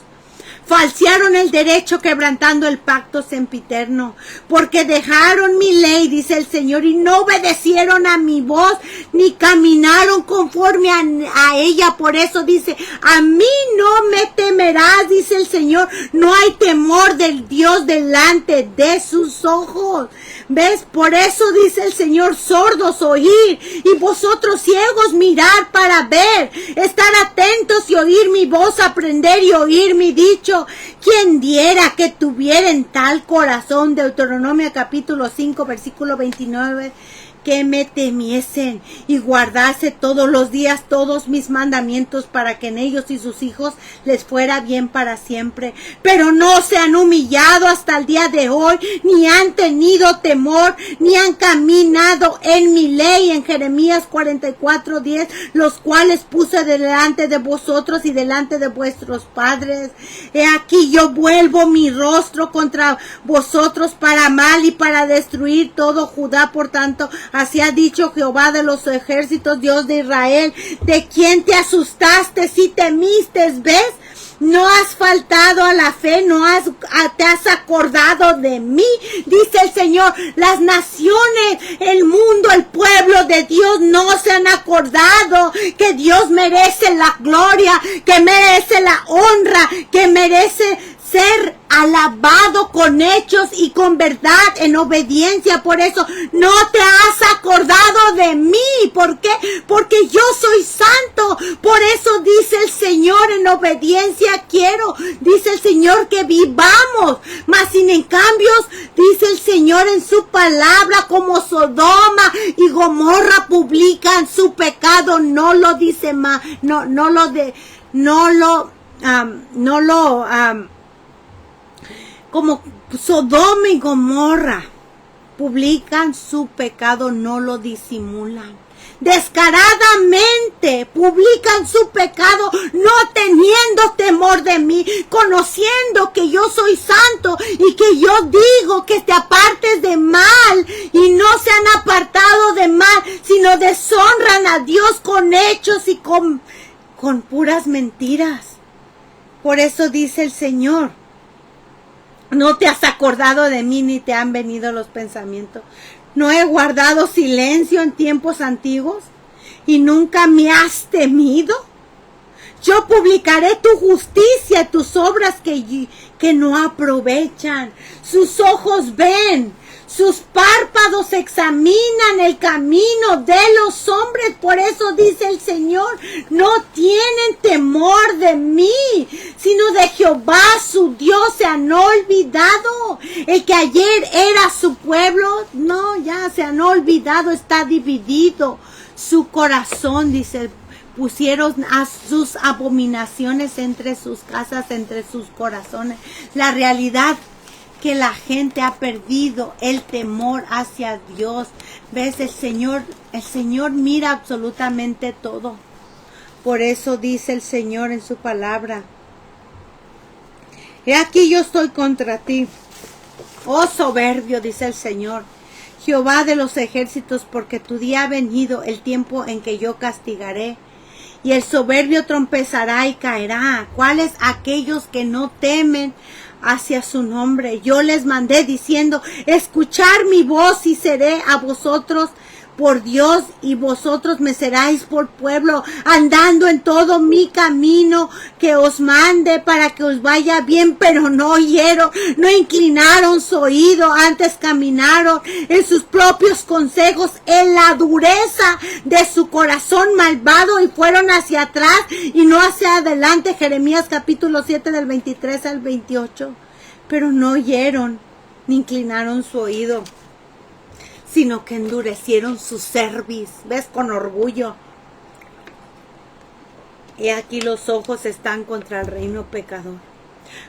falsearon el derecho quebrantando el pacto sempiterno, porque dejaron mi ley, dice el Señor, y no obedecieron a mi voz, ni caminaron conforme a ella. Por eso dice, a mí no me temerás, dice el Señor. No hay temor del Dios delante de sus ojos. ¿Ves? Por eso dice el Señor, sordos oír, y vosotros ciegos mirar para ver, estar atentos y oír mi voz, aprender y oír mi dicho. ¿Quién diera que tuvieran tal corazón? Deuteronomio capítulo 5, versículo 29. Que me temiesen y guardase todos los días todos mis mandamientos, para que en ellos y sus hijos les fuera bien para siempre. Pero no se han humillado hasta el día de hoy, ni han tenido temor, ni han caminado en mi ley, en Jeremías 44:10, los cuales puse delante de vosotros y delante de vuestros padres. He aquí yo vuelvo mi rostro contra vosotros para mal y para destruir todo Judá. Por tanto, así ha dicho Jehová de los ejércitos, Dios de Israel, de quien te asustaste si temiste. ¿Ves? No has faltado a la fe, te has acordado de mí, dice el Señor. Las naciones, el mundo, el pueblo de Dios no se han acordado que Dios merece la gloria, que merece la honra, que merece ser alabado con hechos y con verdad, en obediencia. Por eso no te has acordado de mí. ¿Por qué? Porque yo soy santo. Por eso dice el Señor, en obediencia quiero, dice el Señor, que vivamos. Mas sin en cambios, dice el Señor en su palabra, como Sodoma y Gomorra publican su pecado, no lo dice más, como Sodoma y Gomorra publican su pecado, no lo disimulan. Descaradamente publican su pecado, no teniendo temor de mí, conociendo que yo soy santo y que yo digo que te apartes de mal, y no se han apartado de mal, sino deshonran a Dios con hechos y con puras mentiras. Por eso dice el Señor, no te has acordado de mí, ni te han venido los pensamientos. No he guardado silencio en tiempos antiguos, y nunca me has temido. Yo publicaré tu justicia, tus obras que no aprovechan. Sus ojos ven, sus párpados examinan el camino de los hombres. Por eso dice el Señor, no tienen temor de mí, sino de Jehová su Dios. Se han olvidado. El que ayer era su pueblo, no, ya se han olvidado, está dividido su corazón, dice. Pusieron a sus abominaciones entre sus casas, entre sus corazones. La realidad que la gente ha perdido el temor hacia Dios. ¿Ves? El Señor mira absolutamente todo. Por eso dice el Señor en su palabra, he aquí yo estoy contra ti, oh soberbio, dice el Señor, Jehová de los ejércitos, porque tu día ha venido, el tiempo en que yo castigaré. Y el soberbio trompezará y caerá. ¿Cuáles? Aquellos que no temen hacia su nombre. Yo les mandé diciendo, escuchar mi voz y seré a vosotros por Dios, y vosotros me seráis por pueblo, andando en todo mi camino que os mande para que os vaya bien. Pero no oyeron, no inclinaron su oído, antes caminaron en sus propios consejos, en la dureza de su corazón malvado, y fueron hacia atrás y no hacia adelante. Jeremías capítulo 7 del 23 al 28. Pero no oyeron, ni inclinaron su oído, sino que endurecieron su cerviz, ¿ves? Con orgullo. Y aquí los ojos están contra el reino pecador.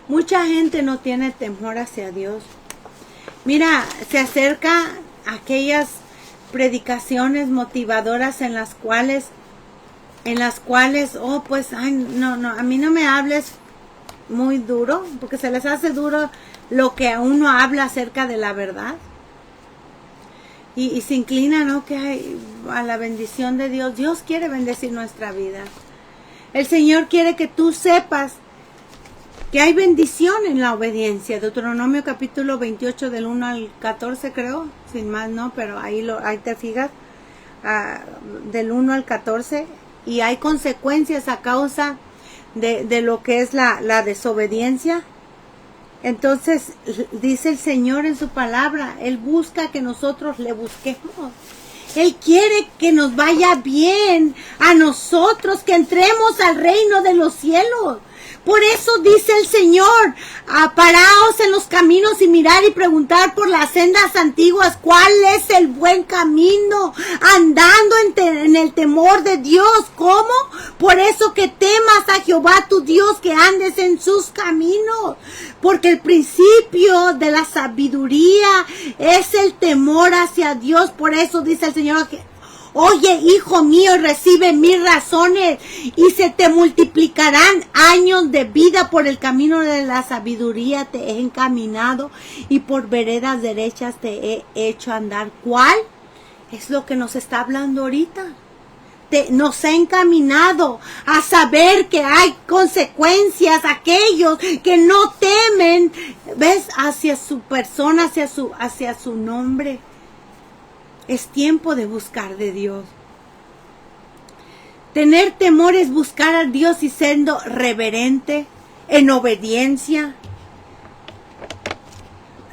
Mucha gente no tiene temor hacia Dios. Mira, se acerca aquellas predicaciones motivadoras en las cuales, oh, pues, ay, no, a mí no me hables muy duro, porque se les hace duro lo que uno habla acerca de la verdad. Y se inclina, ¿no?, que hay a la bendición de Dios. Dios quiere bendecir nuestra vida. El Señor quiere que tú sepas que hay bendición en la obediencia. Deuteronomio capítulo 28 del 1 al 14 creo, sin más no, pero ahí te fijas, del 1 al 14, y hay consecuencias a causa de lo que es la desobediencia. Entonces dice el Señor en su palabra, Él busca que nosotros le busquemos. Él quiere que nos vaya bien a nosotros, que entremos al reino de los cielos. Por eso dice el Señor, paraos en los caminos y mirar y preguntar por las sendas antiguas, cuál es el buen camino, andando en el temor de Dios. ¿Cómo? Por eso que temas a Jehová tu Dios, que andes en sus caminos. Porque el principio de la sabiduría es el temor hacia Dios. Por eso dice el Señor que, oye, hijo mío, recibe mis razones y se te multiplicarán años de vida. Por el camino de la sabiduría te he encaminado y por veredas derechas te he hecho andar. ¿Cuál? Es lo que nos está hablando ahorita. Nos ha encaminado a saber que hay consecuencias, aquellos que no temen, ¿ves? Hacia su persona, hacia su nombre. Es tiempo de buscar de Dios. Tener temor es buscar a Dios y siendo reverente, en obediencia,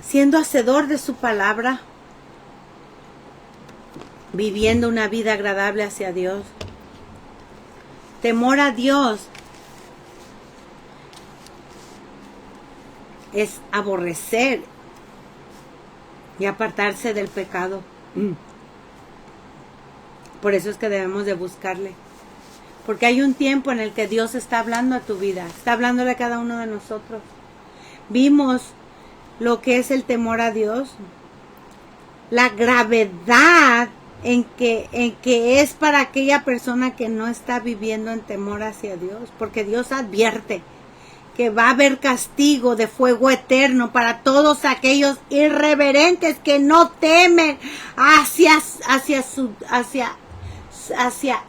siendo hacedor de su palabra, viviendo una vida agradable hacia Dios. Temor a Dios es aborrecer y apartarse del pecado. Por eso es que debemos de buscarle. Porque hay un tiempo en el que Dios está hablando a tu vida. Está hablándole a cada uno de nosotros. Vimos lo que es el temor a Dios. La gravedad en que es para aquella persona que no está viviendo en temor hacia Dios. Porque Dios advierte que va a haber castigo de fuego eterno para todos aquellos irreverentes que no temen hacia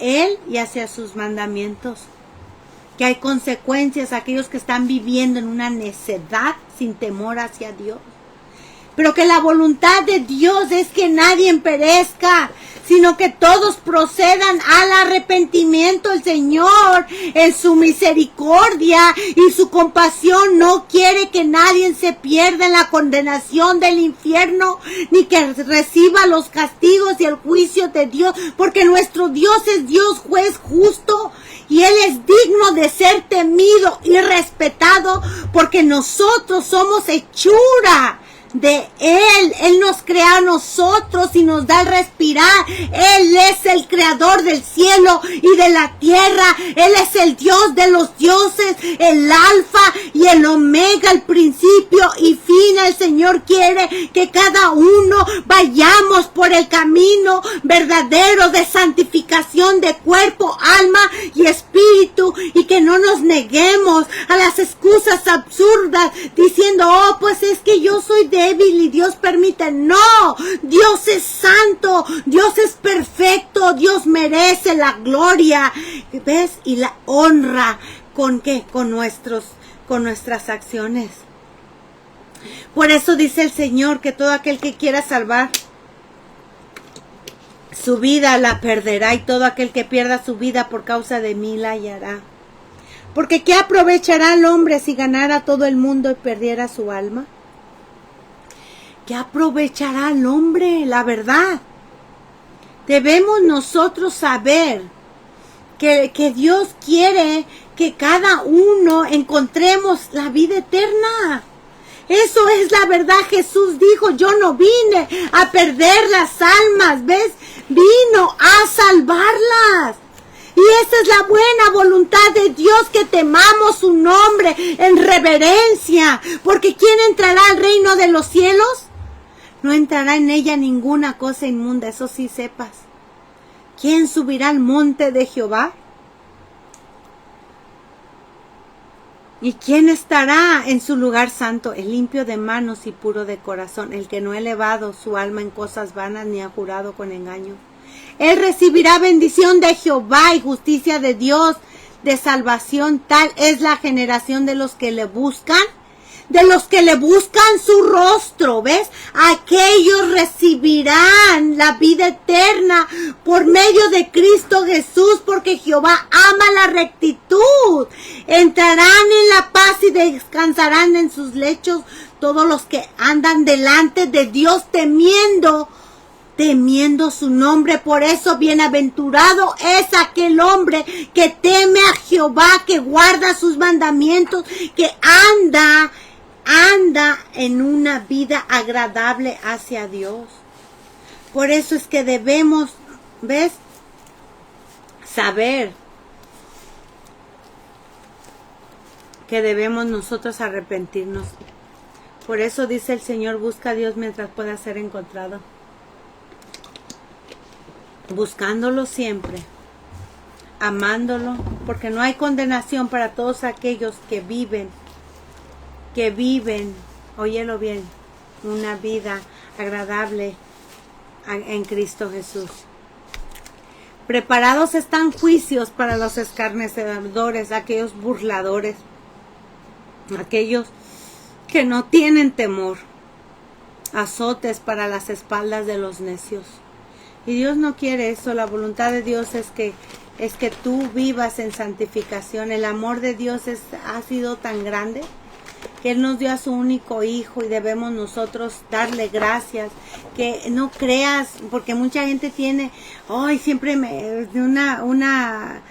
Él y hacia sus mandamientos. Que hay consecuencias a aquellos que están viviendo en una necedad sin temor hacia Dios. Pero que la voluntad de Dios es que nadie perezca, sino que todos procedan al arrepentimiento. El Señor, en su misericordia y su compasión, no quiere que nadie se pierda en la condenación del infierno, ni que reciba los castigos y el juicio de Dios, porque nuestro Dios es Dios juez justo, y Él es digno de ser temido y respetado, porque nosotros somos hechura de Él. Él nos crea a nosotros y nos da el respirar. Él es el creador del cielo y de la tierra. Él es el Dios de los dioses, el alfa y el omega, el principio y fin. El Señor quiere que cada uno vayamos por el camino verdadero de santificación de cuerpo, alma y espíritu, y que no nos neguemos a las excusas absurdas diciendo, oh, pues es que yo soy débil y Dios permite. No, Dios es santo, Dios es perfecto, Dios merece la gloria, ¿ves? Y la honra. ¿Con qué? Con nuestras acciones. Por eso dice el Señor que todo aquel que quiera salvar su vida la perderá, y todo aquel que pierda su vida por causa de mí la hallará. Porque ¿qué aprovechará el hombre si ganara todo el mundo y perdiera su alma? ¿Qué aprovechará el hombre? La verdad. Debemos nosotros saber que Dios quiere que cada uno encontremos la vida eterna. Eso es la verdad. Jesús dijo, yo no vine a perder las almas, ¿ves? Vino a salvarlas. Y esa es la buena voluntad de Dios, que temamos su nombre en reverencia. Porque ¿quién entrará al reino de los cielos? No entrará en ella ninguna cosa inmunda, eso sí sepas. ¿Quién subirá al monte de Jehová? ¿Y quién estará en su lugar santo? El limpio de manos y puro de corazón, el que no ha elevado su alma en cosas vanas ni ha jurado con engaño. Él recibirá bendición de Jehová y justicia de Dios de salvación. Tal es la generación de los que le buscan. De los que le buscan su rostro, ¿ves? Aquellos recibirán la vida eterna por medio de Cristo Jesús, porque Jehová ama la rectitud. Entrarán en la paz y descansarán en sus lechos todos los que andan delante de Dios temiendo su nombre. Por eso bienaventurado es aquel hombre que teme a Jehová, que guarda sus mandamientos, que anda en una vida agradable hacia Dios. Por eso es que debemos, ¿ves? Saber que debemos nosotros arrepentirnos. Por eso dice el Señor, busca a Dios mientras pueda ser encontrado. Buscándolo siempre, amándolo, porque no hay condenación para todos aquellos que viven, óyelo bien, una vida agradable en Cristo Jesús. Preparados están juicios para los escarnecedores, aquellos burladores, aquellos que no tienen temor, azotes para las espaldas de los necios. Y Dios no quiere eso. La voluntad de Dios es que tú vivas en santificación. El amor de Dios ha sido tan grande que Él nos dio a su único Hijo y debemos nosotros darle gracias. Que no creas, porque mucha gente tiene, siempre una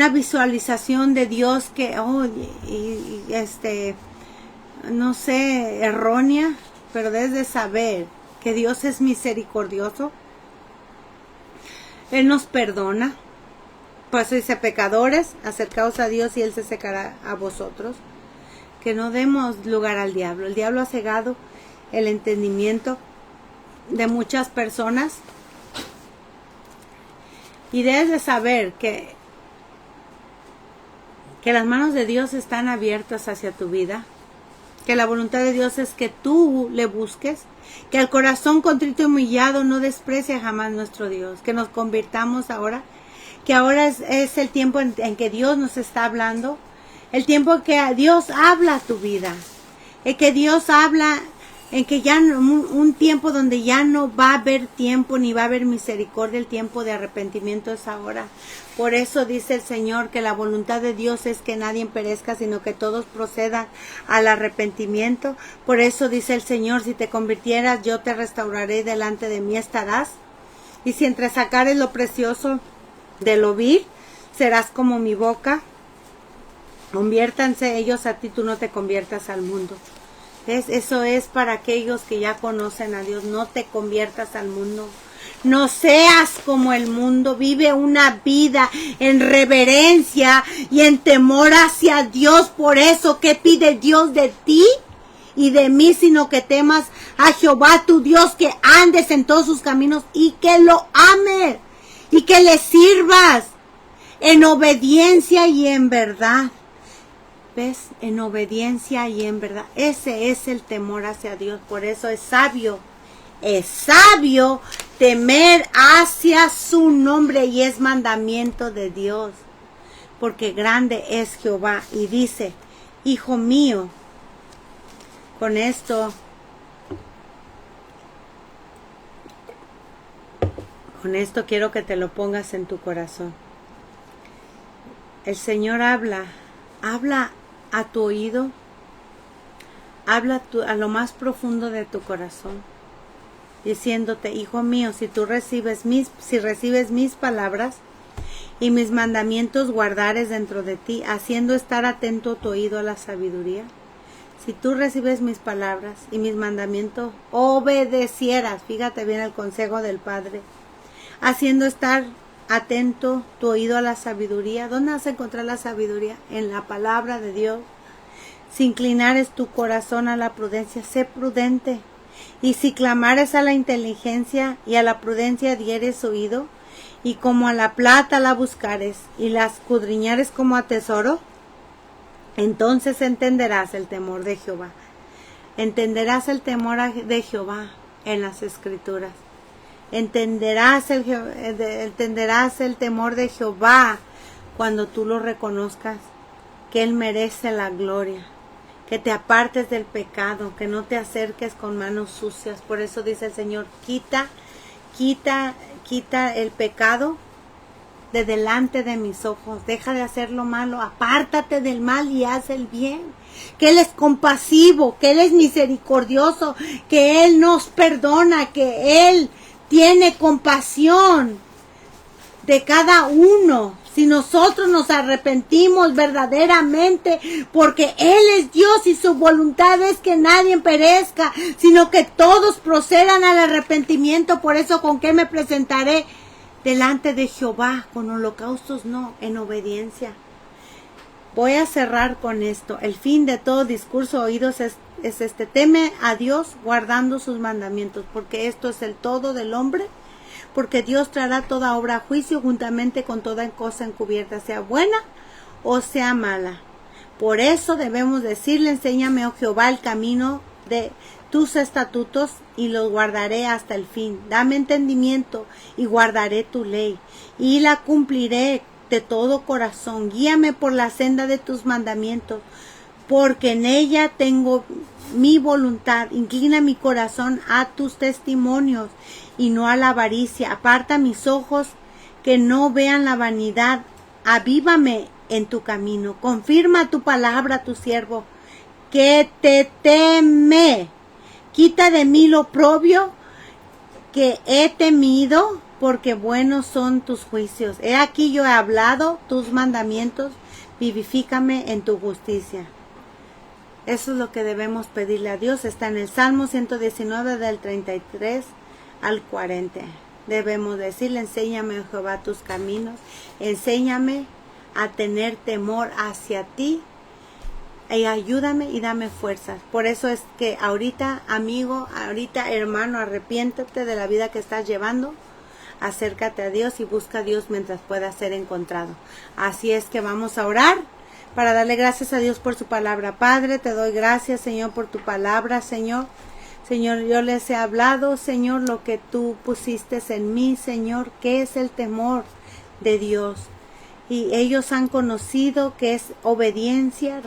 visualización de Dios que, no sé, errónea, pero debes de saber que Dios es misericordioso. Él nos perdona. Por eso dice, pecadores, acercaos a Dios y Él se acercará a vosotros. Que no demos lugar al diablo. El diablo ha cegado el entendimiento de muchas personas. Y debes de saber que las manos de Dios están abiertas hacia tu vida. Que la voluntad de Dios es que tú le busques. Que el corazón contrito y humillado no desprecie jamás nuestro Dios. Que nos convirtamos ahora. Que ahora es el tiempo en que Dios nos está hablando. El tiempo que Dios habla a tu vida. El que Dios habla en que ya un tiempo donde ya no va a haber tiempo ni va a haber misericordia. El tiempo de arrepentimiento es ahora. Por eso dice el Señor que la voluntad de Dios es que nadie perezca, sino que todos procedan al arrepentimiento. Por eso dice el Señor, si te convirtieras, yo te restauraré, delante de mí estarás. Y si entresacares lo precioso de lo vil, serás como mi boca. Conviértanse ellos a ti, tú no te conviertas al mundo. ¿Ves? Eso es para aquellos que ya conocen a Dios. No te conviertas al mundo. No seas como el mundo. Vive una vida en reverencia y en temor hacia Dios. Por eso, ¿qué pide Dios de ti y de mí? Sino que temas a Jehová tu Dios, que andes en todos sus caminos y que lo ames y que le sirvas en obediencia y en verdad. ¿Ves? En obediencia y en verdad. Ese es el temor hacia Dios. Por eso es sabio temer hacia su nombre, y es mandamiento de Dios. Porque grande es Jehová. Y dice, hijo mío, con esto quiero que te lo pongas en tu corazón. El Señor habla a tu oído, habla a lo más profundo de tu corazón, diciéndote, hijo mío, si recibes mis palabras y mis mandamientos guardares dentro de ti, haciendo estar atento tu oído a la sabiduría. Si tú recibes mis palabras y mis mandamientos, obedecieras, fíjate bien el consejo del Padre, haciendo estar atento tu oído a la sabiduría. ¿Dónde vas a encontrar la sabiduría? En la palabra de Dios. Si inclinares tu corazón a la prudencia, sé prudente. Y si clamares a la inteligencia y a la prudencia dieres oído, y como a la plata la buscares y la escudriñares como a tesoro, entonces entenderás el temor de Jehová. Entenderás el temor de Jehová en las Escrituras. Entenderás el temor de Jehová cuando tú lo reconozcas, que Él merece la gloria, que te apartes del pecado, que no te acerques con manos sucias. Por eso dice el Señor, quita el pecado de delante de mis ojos, deja de hacer lo malo, apártate del mal y haz el bien, que Él es compasivo, que Él es misericordioso, que Él nos perdona, que Él tiene compasión de cada uno. Si nosotros nos arrepentimos verdaderamente, porque Él es Dios y su voluntad es que nadie perezca, sino que todos procedan al arrepentimiento. Por eso, ¿con qué me presentaré delante de Jehová? Con holocaustos no, en obediencia. Voy a cerrar con esto. El fin de todo discurso oídos es este: teme a Dios guardando sus mandamientos, porque esto es el todo del hombre. Porque Dios traerá toda obra a juicio juntamente con toda cosa encubierta, sea buena o sea mala. Por eso debemos decirle, enséñame, oh Jehová, el camino de tus estatutos y los guardaré hasta el fin. Dame entendimiento y guardaré tu ley y la cumpliré de todo corazón. Guíame por la senda de tus mandamientos, porque en ella tengo mi voluntad. Inclina mi corazón a tus testimonios y no a la avaricia. Aparta mis ojos que no vean la vanidad. Avívame en tu camino. Confirma tu palabra a tu siervo, que te teme. Quita de mí lo oprobio que he temido, porque buenos son tus juicios. He aquí yo he hablado tus mandamientos. Vivifícame en tu justicia. Eso es lo que debemos pedirle a Dios. Está en el Salmo 119 del 33 al 40. Debemos decirle, enséñame, oh Jehová, tus caminos. Enséñame a tener temor hacia ti. Y ayúdame y dame fuerzas. Por eso es que ahorita, amigo, ahorita, hermano, arrepiéntete de la vida que estás llevando. Acércate a Dios y busca a Dios mientras pueda ser encontrado. Así es que vamos a orar para darle gracias a Dios por su palabra. Padre, te doy gracias, Señor, por tu palabra, Señor. Señor, yo les he hablado, Señor, lo que tú pusiste en mí, Señor, que es el temor de Dios. Y ellos han conocido que es obediencia,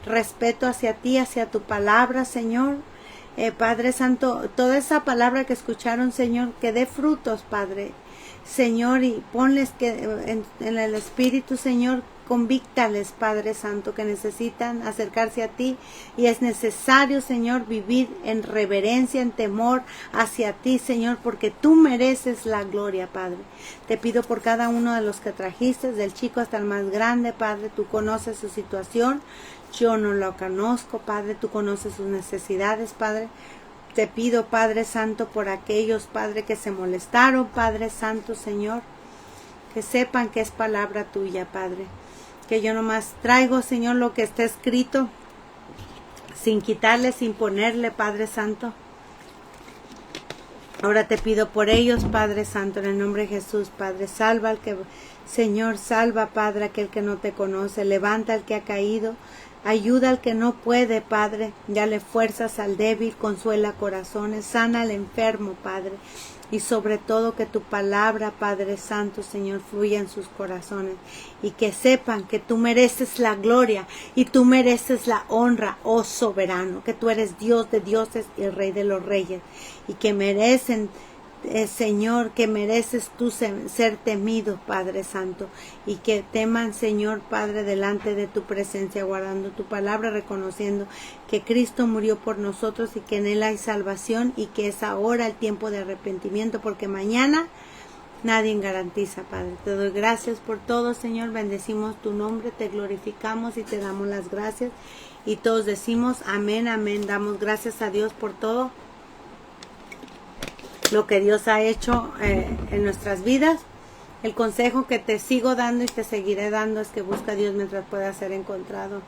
respeto hacia ti, hacia tu palabra, Señor. Padre Santo, toda esa palabra que escucharon, Señor, que dé frutos, Padre. Señor, y ponles que en el Espíritu, Señor, convíctales, Padre Santo, que necesitan acercarse a ti, y es necesario, Señor, vivir en reverencia, en temor hacia ti, Señor, porque tú mereces la gloria, Padre. Te pido por cada uno de los que trajiste, del chico hasta el más grande, Padre. Tú conoces su situación, yo no lo conozco, Padre. Tú conoces sus necesidades, Padre. Te pido, Padre Santo, por aquellos, Padre, que se molestaron, Padre Santo, Señor, que sepan que es palabra tuya, Padre. Que yo nomás traigo, Señor, lo que está escrito, sin quitarle, sin ponerle, Padre Santo. Ahora te pido por ellos, Padre Santo, en el nombre de Jesús, Padre. Salva al que, Señor, salva, Padre, aquel que no te conoce. Levanta al que ha caído. Ayuda al que no puede, Padre. Dale fuerzas al débil, consuela corazones, sana al enfermo, Padre. Y sobre todo que tu palabra, Padre Santo, Señor, fluya en sus corazones. Y que sepan que tú mereces la gloria y tú mereces la honra, oh soberano. Que tú eres Dios de dioses y el Rey de los reyes. Y que merecen, Señor, que mereces tú ser temido, Padre Santo, y que teman, Señor, Padre, delante de tu presencia, guardando tu palabra, reconociendo que Cristo murió por nosotros y que en Él hay salvación, y que es ahora el tiempo de arrepentimiento, porque mañana nadie garantiza, Padre. Te doy gracias por todo, Señor. Bendecimos tu nombre, te glorificamos y te damos las gracias, y todos decimos amén, amén. Damos gracias a Dios por todo lo que Dios ha hecho en nuestras vidas. El consejo que te sigo dando y te seguiré dando es que busca a Dios mientras pueda ser encontrado,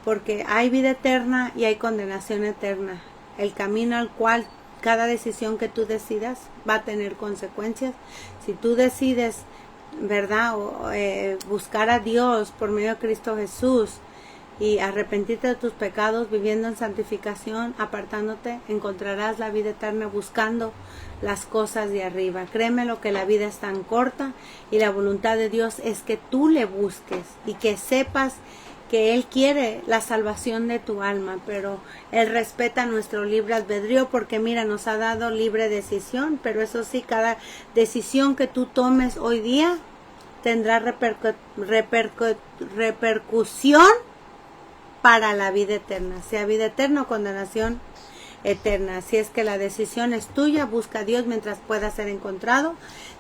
porque hay vida eterna y hay condenación eterna. El camino al cual cada decisión que tú decidas va a tener consecuencias. Si tú decides, ¿verdad?, buscar a Dios por medio de Cristo Jesús, y arrepentirte de tus pecados, viviendo en santificación, apartándote, encontrarás la vida eterna buscando las cosas de arriba. Créeme lo que la vida es tan corta y la voluntad de Dios es que tú le busques y que sepas que Él quiere la salvación de tu alma, pero Él respeta nuestro libre albedrío, porque mira, nos ha dado libre decisión, pero eso sí, cada decisión que tú tomes hoy día tendrá repercusión para la vida eterna, sea vida eterna o condenación eterna. Así es que la decisión es tuya, busca a Dios mientras pueda ser encontrado.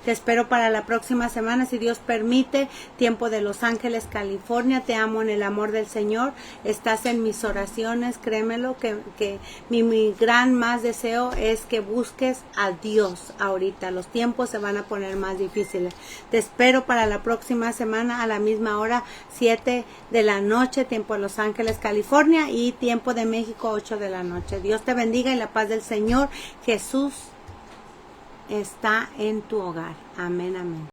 Te espero para la próxima semana, si Dios permite, tiempo de Los Ángeles, California. Te amo en el amor del Señor, estás en mis oraciones, créemelo, que mi gran más deseo es que busques a Dios ahorita. Los tiempos se van a poner más difíciles. Te espero para la próxima semana a la misma hora, 7 de la noche, tiempo de Los Ángeles, California, y tiempo de México, 8 de la noche. Dios te bendiga y la paz del Señor Jesús está en tu hogar. Amén, amén.